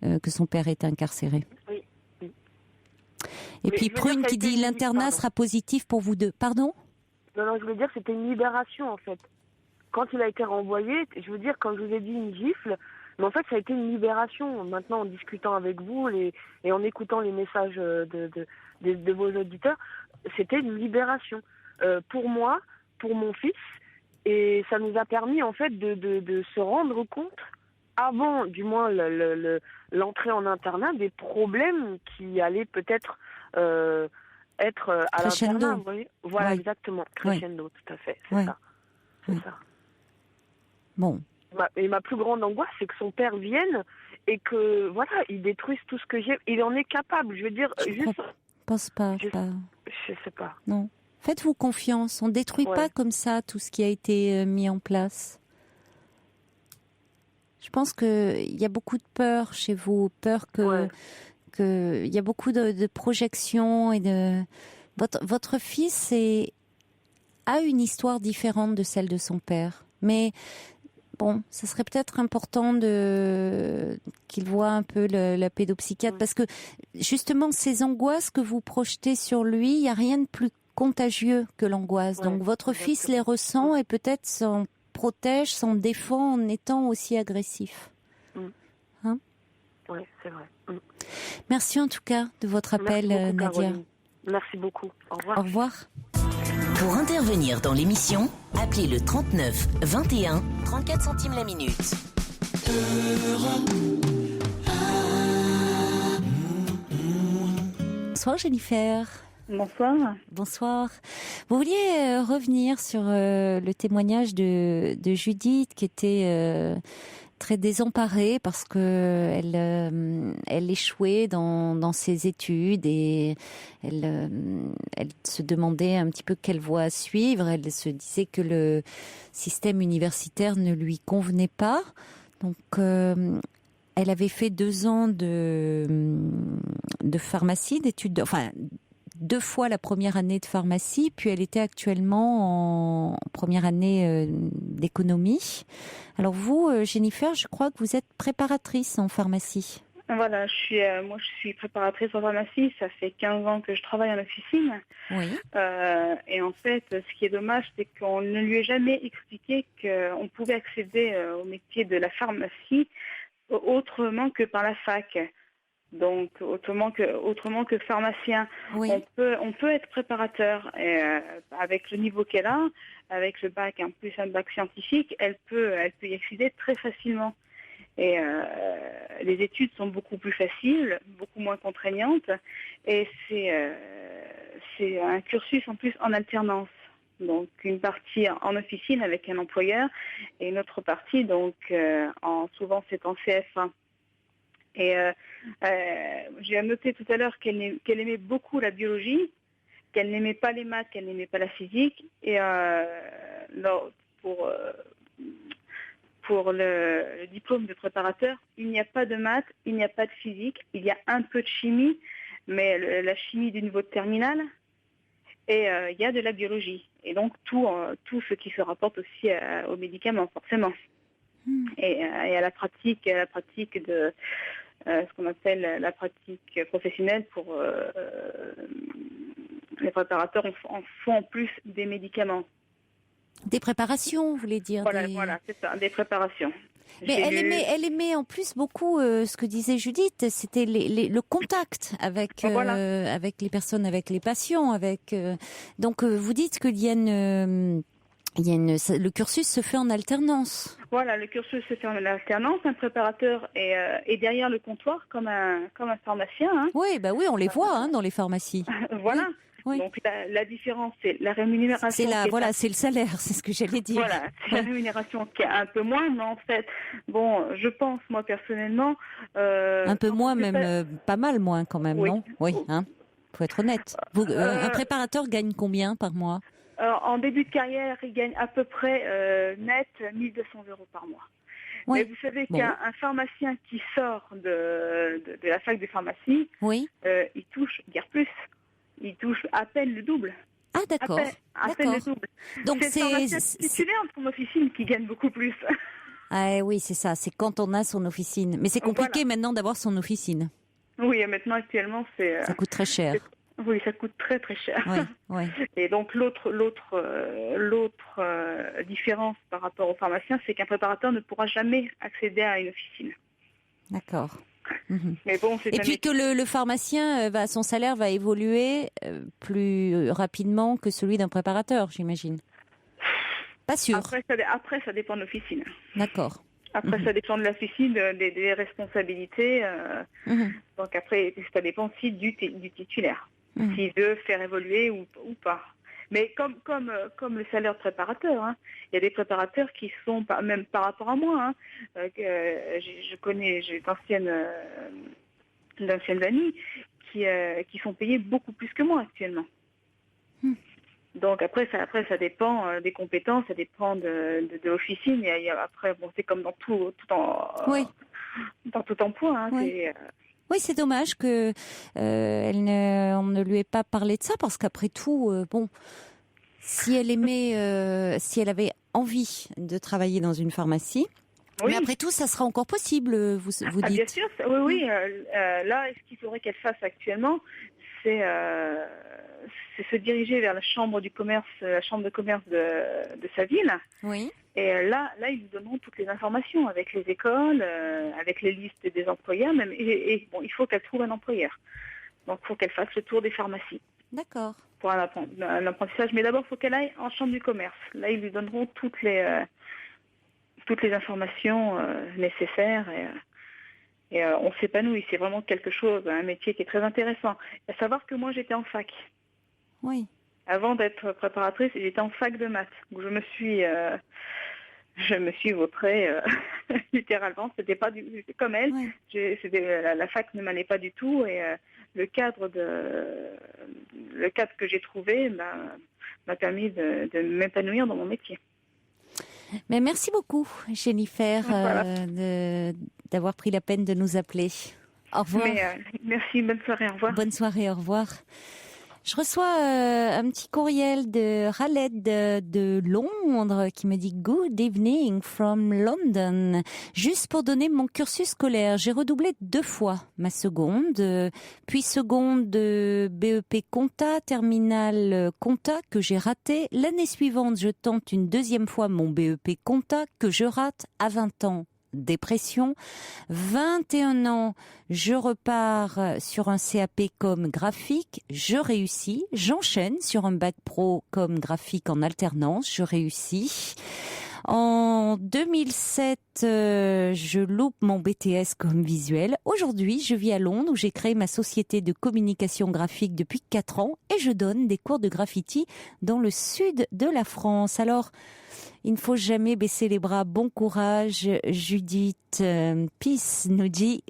que son père était incarcéré. Oui. Et puis Prune qui dit l'internat sera positif pour vous deux. Pardon? Non, je veux dire c'était une libération en fait. Quand il a été renvoyé, je veux dire, quand je vous ai dit une gifle, mais en fait ça a été une libération. Maintenant en discutant avec vous et en écoutant les messages de vos auditeurs, c'était une libération. Pour moi, pour mon fils, et ça nous a permis en fait de se rendre compte, avant du moins l'entrée en internat, des problèmes qui allaient peut-être être à l'internat. Vous voyez, voilà, exactement. Crescendo, tout à fait. C'est ça. C'est ça. Bon. Et ma plus grande angoisse, c'est que son père vienne et que, voilà, il détruise tout ce que j'ai. Il en est capable, je veux dire. Je pense pas. Je sais pas. Non. Faites-vous confiance. On ne détruit pas comme ça tout ce qui a été mis en place. Je pense qu'il y a beaucoup de peur chez vous, peur que il y a beaucoup de projections et de votre fils a une histoire différente de celle de son père, mais bon, ça serait peut-être important qu'il voit un peu la pédopsychiatre, parce que justement ces angoisses que vous projetez sur lui, il y a rien de plus contagieux que l'angoisse. Donc votre fils les ressent et peut-être s'en protège, s'en défend en étant aussi agressif. Hein? Oui, c'est vrai. Merci en tout cas de votre appel, beaucoup, Nadia. Caroline. Merci beaucoup. Au revoir. Au revoir. Pour intervenir dans l'émission, appelez le 39 21 34 centimes la minute. Bonsoir Jennifer. Bonsoir. Bonsoir. Vous vouliez revenir sur le témoignage de Judith qui était très désemparée parce que elle échouait dans ses études et elle se demandait un petit peu quelle voie suivre. Elle se disait que le système universitaire ne lui convenait pas. Donc elle avait fait 2 ans de pharmacie, d'études, enfin 2 fois la première année de pharmacie, puis elle était actuellement en première année d'économie. Alors vous, Jennifer, je crois que vous êtes préparatrice en pharmacie. Voilà, moi je suis préparatrice en pharmacie, ça fait 15 ans que je travaille en officine. Oui. Et en fait, ce qui est dommage, c'est qu'on ne lui a jamais expliqué qu'on pouvait accéder au métier de la pharmacie autrement que par la fac. Donc, autrement que pharmacien, Oui. on peut être préparateur. Et, avec le niveau qu'elle a, avec le bac, en plus un bac scientifique, elle peut y accéder très facilement. Et les études sont beaucoup plus faciles, beaucoup moins contraignantes. Et c'est un cursus en plus en alternance. Donc, une partie en officine avec un employeur et une autre partie, donc, souvent c'est en CF1. Et j'ai noté tout à l'heure qu'elle aimait beaucoup la biologie, qu'elle n'aimait pas les maths, qu'elle n'aimait pas la physique. Et pour le diplôme de préparateur, il n'y a pas de maths, il n'y a pas de physique, il y a un peu de chimie, mais la chimie du niveau de terminale, et il y a de la biologie. Et donc tout ce qui se rapporte aussi aux médicaments, forcément. Et à la pratique de ce qu'on appelle la pratique professionnelle pour les préparateurs en font en plus des médicaments. Des préparations, vous voulez dire? Voilà, c'est ça, des préparations. Mais elle aimait en plus beaucoup ce que disait Judith, c'était le contact avec avec les personnes, avec les patients, donc vous dites qu'il y a le cursus se fait en alternance. Voilà, le cursus se fait en alternance. Un préparateur est derrière le comptoir comme un pharmacien. Hein. Oui, on les voit dans les pharmacies. Voilà. Oui. Donc la différence, c'est la rémunération. C'est le salaire, c'est ce que j'allais dire. Voilà, c'est la rémunération qui est un peu moins, mais en fait, je pense moi personnellement. Un peu moins, même pas mal moins quand même, non? Oui, faut être honnête. Un préparateur gagne combien par mois? En début de carrière, il gagne à peu près net 1 200 € par mois. Oui. Mais vous savez qu'un pharmacien qui sort de la fac de pharmacie, il touche guère plus. Il touche à peine le double. Ah d'accord. À peine le double. Donc c'est le pharmacien titulaire en officine qui gagne beaucoup plus. Ah oui, c'est ça. C'est quand on a son officine. Mais c'est compliqué maintenant d'avoir son officine. Oui, maintenant actuellement c'est. Ça coûte très cher. Oui, ça coûte très très cher. Oui. Et donc l'autre différence par rapport au pharmacien, c'est qu'un préparateur ne pourra jamais accéder à une officine. D'accord. Mais bon, et puis que le pharmacien, son salaire va évoluer plus rapidement que celui d'un préparateur, j'imagine. Pas sûr. Après, ça dépend de l'officine. D'accord. Après, ça dépend de l'officine, des responsabilités. Donc après, ça dépend aussi du titulaire. S'il veut faire évoluer ou pas. Mais comme le salaire de préparateur, il y a des préparateurs qui sont, même par rapport à moi, je connais, j'ai d'anciennes amies qui sont payées beaucoup plus que moi actuellement. Donc après ça dépend des compétences, ça dépend de l'officine. Après, c'est comme dans tout emploi. Oui, c'est dommage que on ne lui ait pas parlé de ça, parce qu'après tout, si elle aimait, si elle avait envie de travailler dans une pharmacie, mais après tout, ça sera encore possible, vous dites. Bien sûr, oui. Là, ce qu'il faudrait qu'elle fasse actuellement, c'est se diriger vers la chambre de commerce de sa ville. Oui. Et là, ils lui donneront toutes les informations avec les écoles, avec les listes des employeurs, même. Et il faut qu'elle trouve un employeur. Donc, il faut qu'elle fasse le tour des pharmacies. D'accord. Pour un apprentissage. Mais d'abord, il faut qu'elle aille en chambre du commerce. Là, ils lui donneront toutes les informations nécessaires. Et on s'épanouit. C'est vraiment quelque chose, un métier qui est très intéressant. À savoir que moi, j'étais en fac. Oui. Avant d'être préparatrice, j'étais en fac de maths. Où je me suis vautrée littéralement. C'était pas comme elle. Oui. La fac ne m'allait pas du tout, et le cadre que j'ai trouvé m'a permis de m'épanouir dans mon métier. Mais merci beaucoup, Jennifer, d'avoir pris la peine de nous appeler. Au revoir. Merci, bonne soirée, au revoir. Bonne soirée, au revoir. Je reçois un petit courriel de Khaled de Londres qui me dit « Good evening from London ». Juste pour donner mon cursus scolaire, j'ai redoublé 2 fois ma seconde, puis seconde de BEP Compta, terminale Compta que j'ai raté. L'année suivante, je tente une 2e fois mon BEP Compta que je rate à 20 ans. dépression. 21 ans, je repars sur un CAP comme graphique, je réussis. J'enchaîne sur un bac pro comme graphique en alternance, je réussis. En 2007, je loupe mon BTS comme visuel. Aujourd'hui, je vis à Londres où j'ai créé ma société de communication graphique depuis 4 ans et je donne des cours de graffiti dans le sud de la France. Alors, il ne faut jamais baisser les bras. Bon courage, Judith. Peace, nous dit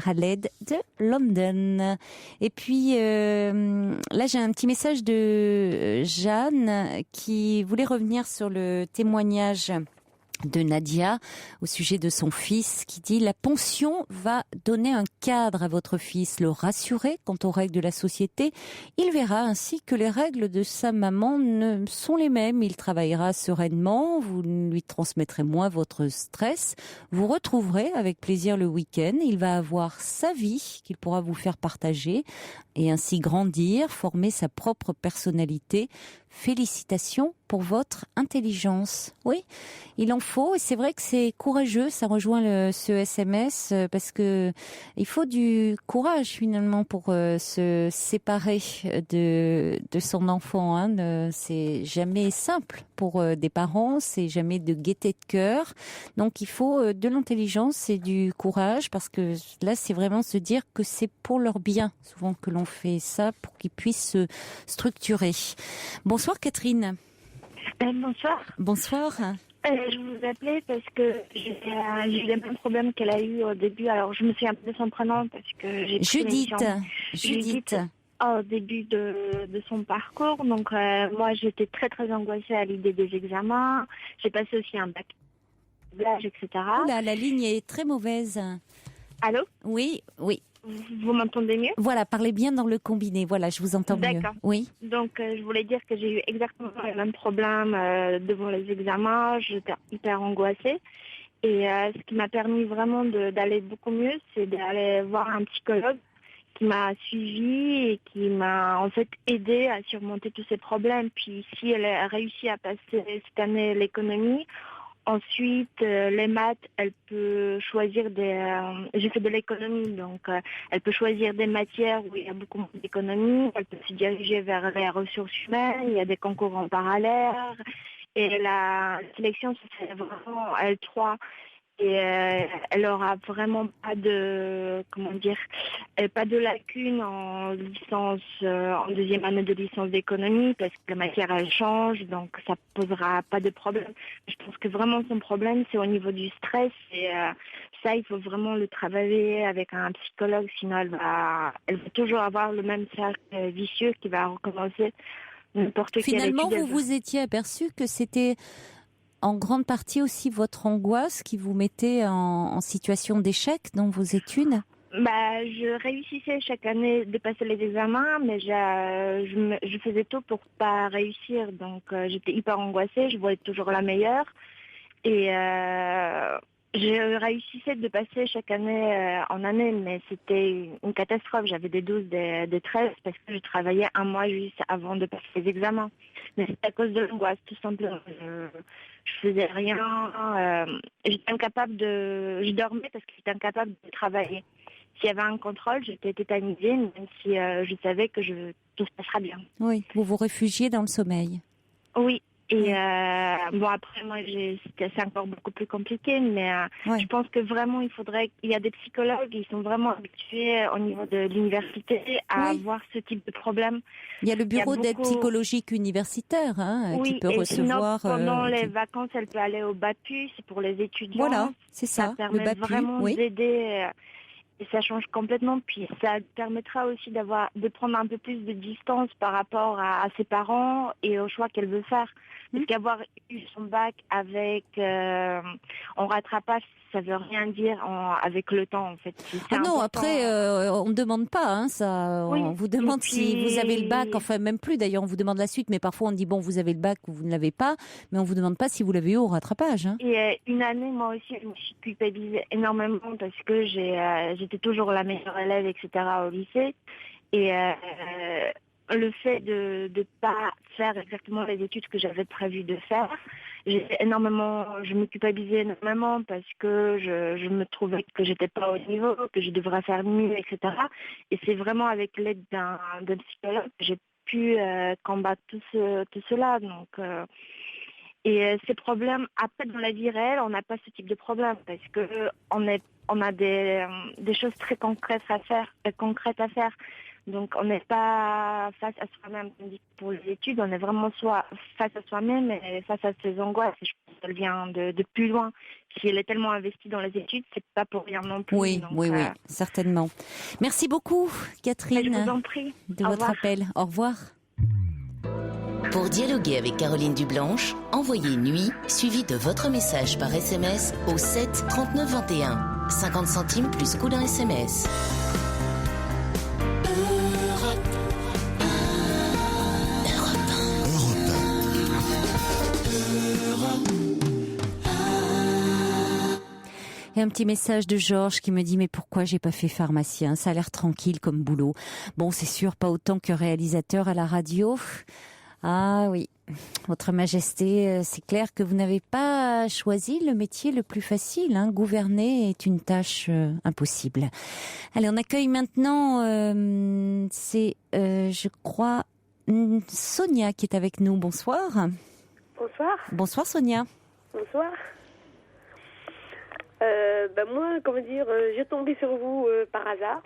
Khaled de London. Et puis là j'ai un petit message de Jeanne qui voulait revenir sur le témoignage de Nadia au sujet de son fils qui dit: la pension va donner un cadre à votre fils, le rassurer quant aux règles de la société. Il verra ainsi que les règles de sa maman ne sont les mêmes. Il travaillera sereinement, vous lui transmettrez moins votre stress, vous retrouverez avec plaisir le week-end. Il va avoir sa vie qu'il pourra vous faire partager et ainsi grandir, former sa propre personnalité. Félicitations pour votre intelligence. Oui, il en faut et c'est vrai que c'est courageux, ça rejoint ce SMS parce que il faut du courage finalement pour se séparer de son enfant. Hein. C'est jamais simple pour des parents, c'est jamais de gaieté de cœur. Donc il faut de l'intelligence et du courage parce que là c'est vraiment se dire que c'est pour leur bien souvent que l'on fait ça pour qu'ils puissent se structurer. Bonsoir Catherine. Bonsoir. Bonsoir. Je vous appelais parce que j'ai eu les mêmes problèmes qu'elle a eu au début. Alors, je me souviens de son prénom parce que j'ai Judith. Au début de son parcours. Donc, moi, j'étais très, très angoissée à l'idée des examens. J'ai passé aussi un bac, etc. Oula, la ligne est très mauvaise. Allô ? Oui. Vous m'entendez mieux ? Voilà, parlez bien dans le combiné. Voilà, je vous entends mieux. D'accord. Oui. Donc, je voulais dire que j'ai eu exactement les mêmes problèmes devant les examens. J'étais hyper angoissée. Et ce qui m'a permis vraiment d'aller beaucoup mieux, c'est d'aller voir un psychologue qui m'a suivie et qui m'a en fait aidée à surmonter tous ces problèmes. Puis, si elle a réussi à passer cette année l'économie, ensuite, les maths, elle peut choisir j'ai fait de l'économie, donc elle peut choisir des matières où il y a beaucoup moins d'économie. Elle peut se diriger vers les ressources humaines. Il y a des concours en parallèle. Et la sélection se fait vraiment L3. Et elle aura vraiment pas de lacunes en licence, en deuxième année de licence d'économie parce que la matière elle change, donc ça posera pas de problème. Je pense que vraiment son problème c'est au niveau du stress et ça il faut vraiment le travailler avec un psychologue, sinon elle va toujours avoir le même cercle vicieux qui va recommencer n'importe quelle étude. Finalement, vous vous étiez aperçu que c'était en grande partie aussi votre angoisse qui vous mettait en situation d'échec dans vos études ? Je réussissais chaque année de passer les examens, mais je faisais tout pour pas réussir. Donc j'étais hyper angoissée, je voulais être toujours la meilleure. Et je réussissais de passer chaque année en année, mais c'était une catastrophe. J'avais des 12, des 13 parce que je travaillais un mois juste avant de passer les examens. Mais c'était à cause de l'angoisse, tout simplement. Je faisais rien. Je dormais parce que j'étais incapable de travailler. S'il y avait un contrôle, j'étais tétanisée, même si je savais que tout se passera bien. Oui, vous vous réfugiez dans le sommeil. Oui. Et après, moi, c'est encore beaucoup plus compliqué, mais je pense que vraiment, il y a des psychologues, ils sont vraiment habitués au niveau de l'université à avoir ce type de problème. Il y a le bureau d'aide psychologique universitaire qui peut recevoir. Sinon, pendant les vacances, elle peut aller au BAPU, c'est pour les étudiants. Voilà, c'est ça, ça permet le BAPU, vraiment d'aider. Et ça change complètement. Puis ça permettra aussi de prendre un peu plus de distance par rapport à ses parents et au choix qu'elle veut faire. Parce qu'avoir eu son bac avec en rattrapage, ça veut rien dire avec le temps en fait. Non, après on ne demande pas ça. Oui. On vous demande si vous avez le bac, enfin même plus d'ailleurs, on vous demande la suite, mais parfois on dit bon vous avez le bac ou vous ne l'avez pas, mais on vous demande pas si vous l'avez eu au rattrapage. Et une année, moi aussi, je me suis culpabilisée énormément parce que j'étais toujours la meilleure élève, etc. au lycée. Et le fait de ne pas faire exactement les études que j'avais prévu de faire, je me culpabilisais énormément parce que je me trouvais que j'étais pas au niveau, que je devrais faire mieux, etc. Et c'est vraiment avec l'aide d'un psychologue que j'ai pu combattre tout cela. Donc, ces problèmes, après dans la vie réelle, on n'a pas ce type de problème parce que on a des choses très concrètes à faire. Donc, on n'est pas face à soi-même. Pour les études, on est vraiment soit face à soi-même et face à ses angoisses. Je pense qu'elle vient de plus loin. Si elle est tellement investie dans les études, c'est pas pour rien non plus. Oui, donc, oui, certainement. Merci beaucoup, Catherine, je vous en prie. de votre appel. Au revoir. Pour dialoguer avec Caroline Dublanche, envoyez nuit suivi de votre message par SMS au 7 39 21. 50 centimes plus coût d'un SMS. Et un petit message de Georges qui me dit « Mais pourquoi j'ai pas fait pharmacien ? Ça a l'air tranquille comme boulot. » Bon, c'est sûr, pas autant que réalisateur à la radio. Ah oui, Votre Majesté, c'est clair que vous n'avez pas choisi le métier le plus facile. Hein. Gouverner est une tâche impossible. Allez, on accueille maintenant, je crois, Sonia qui est avec nous. Bonsoir. Bonsoir. Bonsoir Sonia. Bonsoir. Moi, j'ai tombé sur vous par hasard.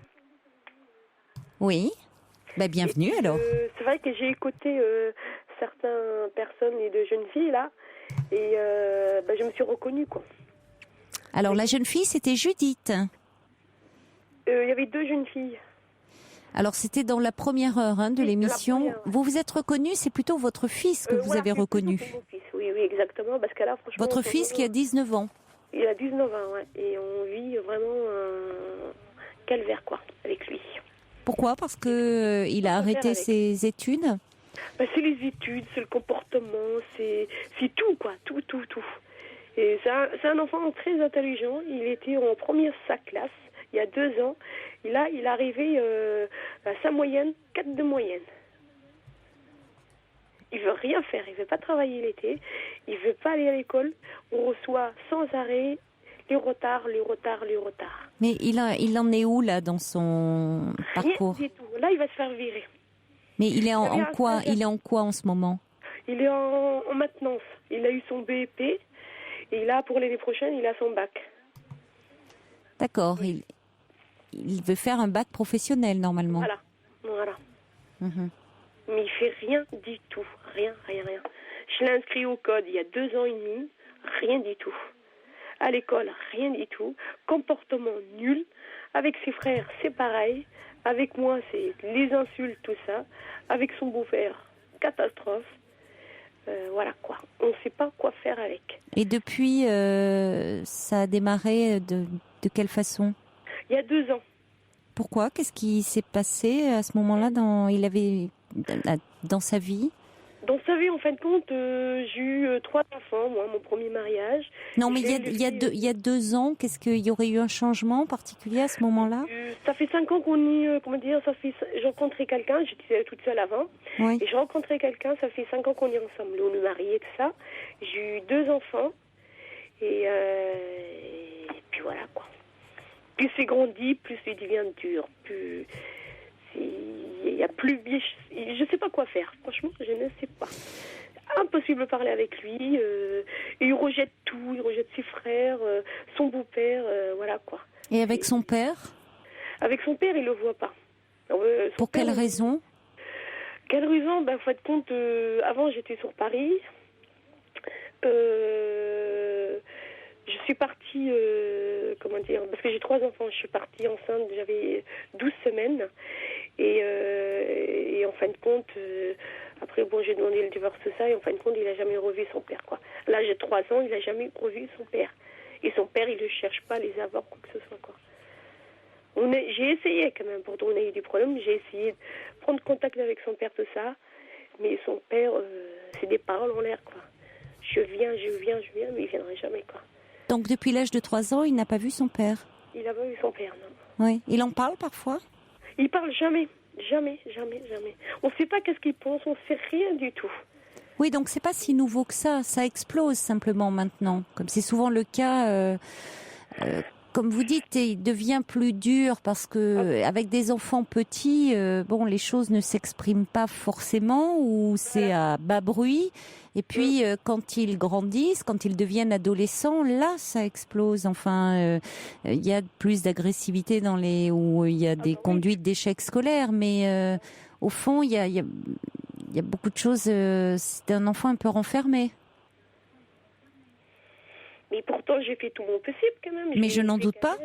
Oui. Bienvenue alors. C'est vrai que j'ai écouté certaines personnes et de jeunes filles là, et je me suis reconnue quoi. Alors la jeune fille, c'était Judith. Il y avait deux jeunes filles. Alors c'était dans la première heure de l'émission. Vous vous êtes reconnue, c'est plutôt votre fils que vous avez reconnu. Mon fils. Oui, exactement, parce que là, franchement. Votre fils qui a 19 ans. Il a 19 ans, ouais, et on vit vraiment calvaire quoi, avec lui. Pourquoi ? Parce que il a arrêté ses études ? C'est les études, c'est le comportement, c'est tout quoi, tout. Et c'est un enfant très intelligent. Il était en première sa classe il y a 2 ans. Et là, il est arrivé à sa moyenne, 4 de moyenne. Il veut rien faire, il veut pas travailler l'été, il veut pas aller à l'école. On reçoit sans arrêt les retards. Mais il en est où là dans son parcours ? Rien du tout. Là, il va se faire virer. Mais il est en quoi ? Il est en quoi en ce moment ? Il est en maintenance. Il a eu son BEP et là pour l'année prochaine, il a son bac. D'accord. Il veut faire un bac professionnel normalement. Voilà. Mhm. Mais il fait rien du tout. Rien. Je l'ai inscrit au code il y a 2 ans et demi. Rien du tout. À l'école, rien du tout. Comportement nul. Avec ses frères, c'est pareil. Avec moi, c'est les insultes, tout ça. Avec son beau-frère, catastrophe. Voilà quoi. On ne sait pas quoi faire avec. Et depuis, ça a démarré de quelle façon ? Il y a 2 ans. Pourquoi ? Qu'est-ce qui s'est passé à ce moment-là dans sa vie ? Dans sa vie, en fin de compte, j'ai eu 3 enfants, moi, mon premier mariage. Non, mais il y a 2 ans, qu'est-ce qu'il y aurait eu un changement particulier à ce moment-là ? Ça fait 5 ans qu'on est, j'ai rencontré quelqu'un, j'étais toute seule avant. Oui. Et j'ai rencontré quelqu'un, ça fait 5 ans qu'on est ensemble, on est mariés, tout ça. J'ai eu 2 enfants. Et puis voilà, quoi. Plus c'est grandi, plus il devient dur, plus... Il y a plus... Je sais pas quoi faire. Franchement, je ne sais pas. Impossible de parler avec lui. Et il rejette tout. Il rejette ses frères, son beau-père, voilà quoi. Et avec son père ? Avec son père, il le voit pas. Pour quelle raison ? Quelle raison ? En fin de compte, avant j'étais sur Paris. Je suis partie, parce que j'ai 3 enfants, je suis partie enceinte, j'avais 12 semaines. Et en fin de compte, après, j'ai demandé le divorce, tout ça, et en fin de compte, il n'a jamais revu son père, quoi. Là, j'ai 3 ans, il n'a jamais revu son père. Et son père, il ne cherche pas à les avoir, quoi que ce soit, quoi. J'ai essayé, quand même, pourtant on a eu des problèmes, j'ai essayé de prendre contact avec son père, tout ça, mais son père, c'est des paroles en l'air, quoi. Je viens, mais il ne viendra jamais, quoi. Donc, depuis l'âge de 3 ans, il n'a pas vu son père ? Il n'a pas vu son père, non. Oui. Il en parle parfois ? Il parle jamais. On ne sait pas qu'est-ce qu'il pense, on ne sait rien du tout. Oui, donc c'est pas si nouveau que ça. Ça explose simplement maintenant, comme c'est souvent le cas. Comme vous dites, il devient plus dur parce que avec des enfants petits, bon, les choses ne s'expriment pas forcément ou c'est à bas bruit. Et puis quand ils grandissent, quand ils deviennent adolescents, là, ça explose. Enfin, il y a plus d'agressivité dans où il y a des conduites d'échecs scolaires, mais au fond, il y a beaucoup de choses. C'est un enfant un peu renfermé. Mais pourtant, j'ai fait tout mon possible quand même. Mais je n'en doute pas.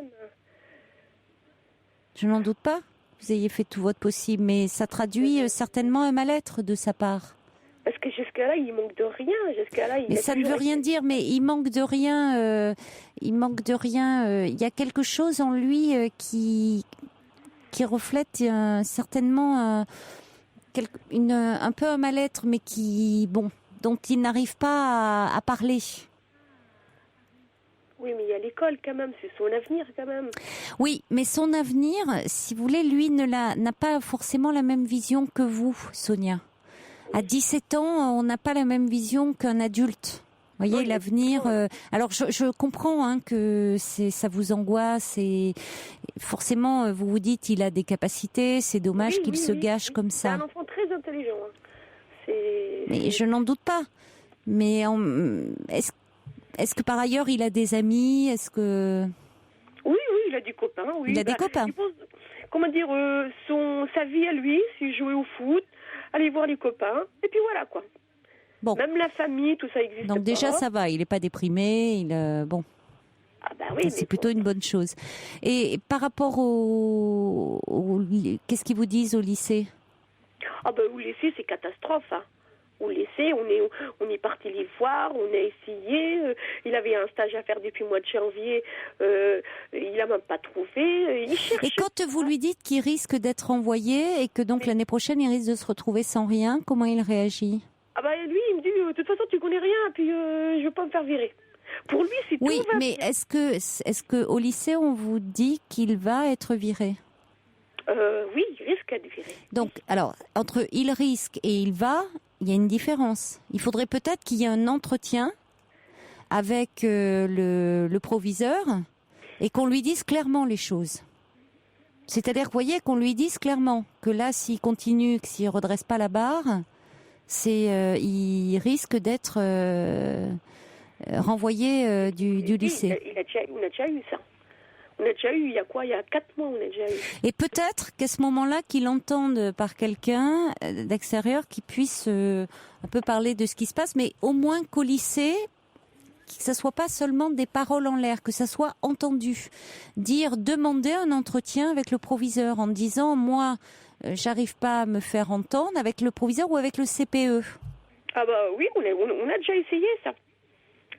Je n'en doute pas. Vous ayez fait tout votre possible, mais ça traduit certainement un mal-être de sa part. Parce que jusqu'à là, il manque de rien. Mais ça ne veut rien dire. Mais il manque de rien. Il manque de rien. Il y a quelque chose en lui qui reflète certainement un peu un mal-être, mais dont il n'arrive pas à parler. Oui, mais il y a l'école quand même, c'est son avenir quand même. Oui, mais son avenir, si vous voulez, lui n'a pas forcément la même vision que vous, Sonia. À 17 ans, on n'a pas la même vision qu'un adulte. Vous voyez, l'avenir... alors, je comprends que ça vous angoisse et forcément, vous vous dites, il a des capacités, c'est dommage qu'il se gâche comme ça. C'est un enfant très intelligent. Mais je n'en doute pas. Mais est-ce que par ailleurs, il a des amis? Est-ce que... Oui, il a des copains. Oui. Il a des copains. Comment dire, sa vie à lui, c'est jouer au foot, aller voir les copains, et puis voilà, quoi. Bon. Même la famille, tout ça existe. Donc déjà, ça va, il n'est pas déprimé, bon. Ah bah oui, c'est plutôt une bonne chose. Et par rapport qu'est-ce qu'ils vous disent au lycée? Ah bah au lycée, c'est catastrophe, hein. Au lycée, on est parti les voir, on a essayé. Il avait un stage à faire depuis le mois de janvier. Il n'a même pas trouvé. Il cherche. Et quand vous lui dites qu'il risque d'être envoyé et que donc l'année prochaine, il risque de se retrouver sans rien, comment il réagit? Ah bah lui, il me dit, de toute façon, tu connais rien, puis je veux pas me faire virer. Pour lui, c'est tout. Oui, mais est-ce que au lycée, on vous dit qu'il va être viré? Oui, il risque d'être viré. Donc, alors, entre il risque et il va, il y a une différence. Il faudrait peut-être qu'il y ait un entretien avec le proviseur et qu'on lui dise clairement les choses. C'est-à-dire, vous voyez, qu'on lui dise clairement que là, s'il continue, que s'il redresse pas la barre, il risque d'être renvoyé du lycée. On a déjà eu ça. On a déjà eu, il y a 4 mois, on a déjà eu. Et peut-être qu'à ce moment-là, qu'il entende par quelqu'un d'extérieur qui puisse un peu parler de ce qui se passe, mais au moins qu'au lycée, que ça soit pas seulement des paroles en l'air, que ça soit entendu. Demander un entretien avec le proviseur en disant, moi, j'arrive pas à me faire entendre avec le proviseur ou avec le CPE. Ah bah oui, on a déjà essayé ça.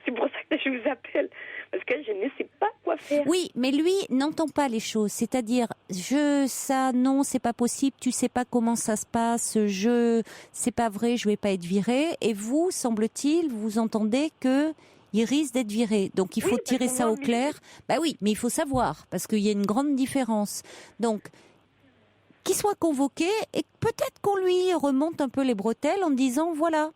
C'est pour ça que je vous appelle, parce que je ne sais pas quoi faire. Oui, mais lui n'entend pas les choses, c'est-à-dire non, c'est pas possible, tu sais pas comment ça se passe, c'est pas vrai, je vais pas être viré. Et vous, semble-t-il, vous entendez que il risque d'être viré. Donc il faut tirer ça au clair. Bah oui, mais il faut savoir, parce qu'il y a une grande différence. Donc, qu'il soit convoqué et peut-être qu'on lui remonte un peu les bretelles en disant, voilà,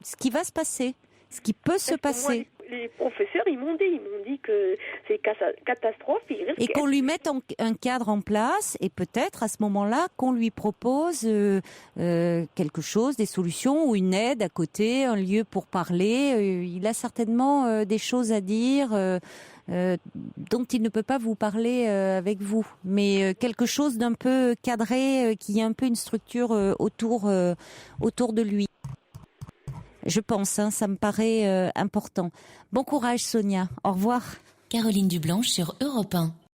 ce qui va se passer. Ce qui peut se passer. Moi, les professeurs, ils m'ont dit que c'est catastrophe. Et qu'on lui mette un cadre en place et peut-être à ce moment-là qu'on lui propose quelque chose, des solutions ou une aide à côté, un lieu pour parler. Il a certainement des choses à dire dont il ne peut pas vous parler avec vous. Mais quelque chose d'un peu cadré, qui ait un peu une structure autour de lui. Je pense, ça me paraît important. Bon courage Sonia, au revoir. Caroline Dublanche sur Europe 1.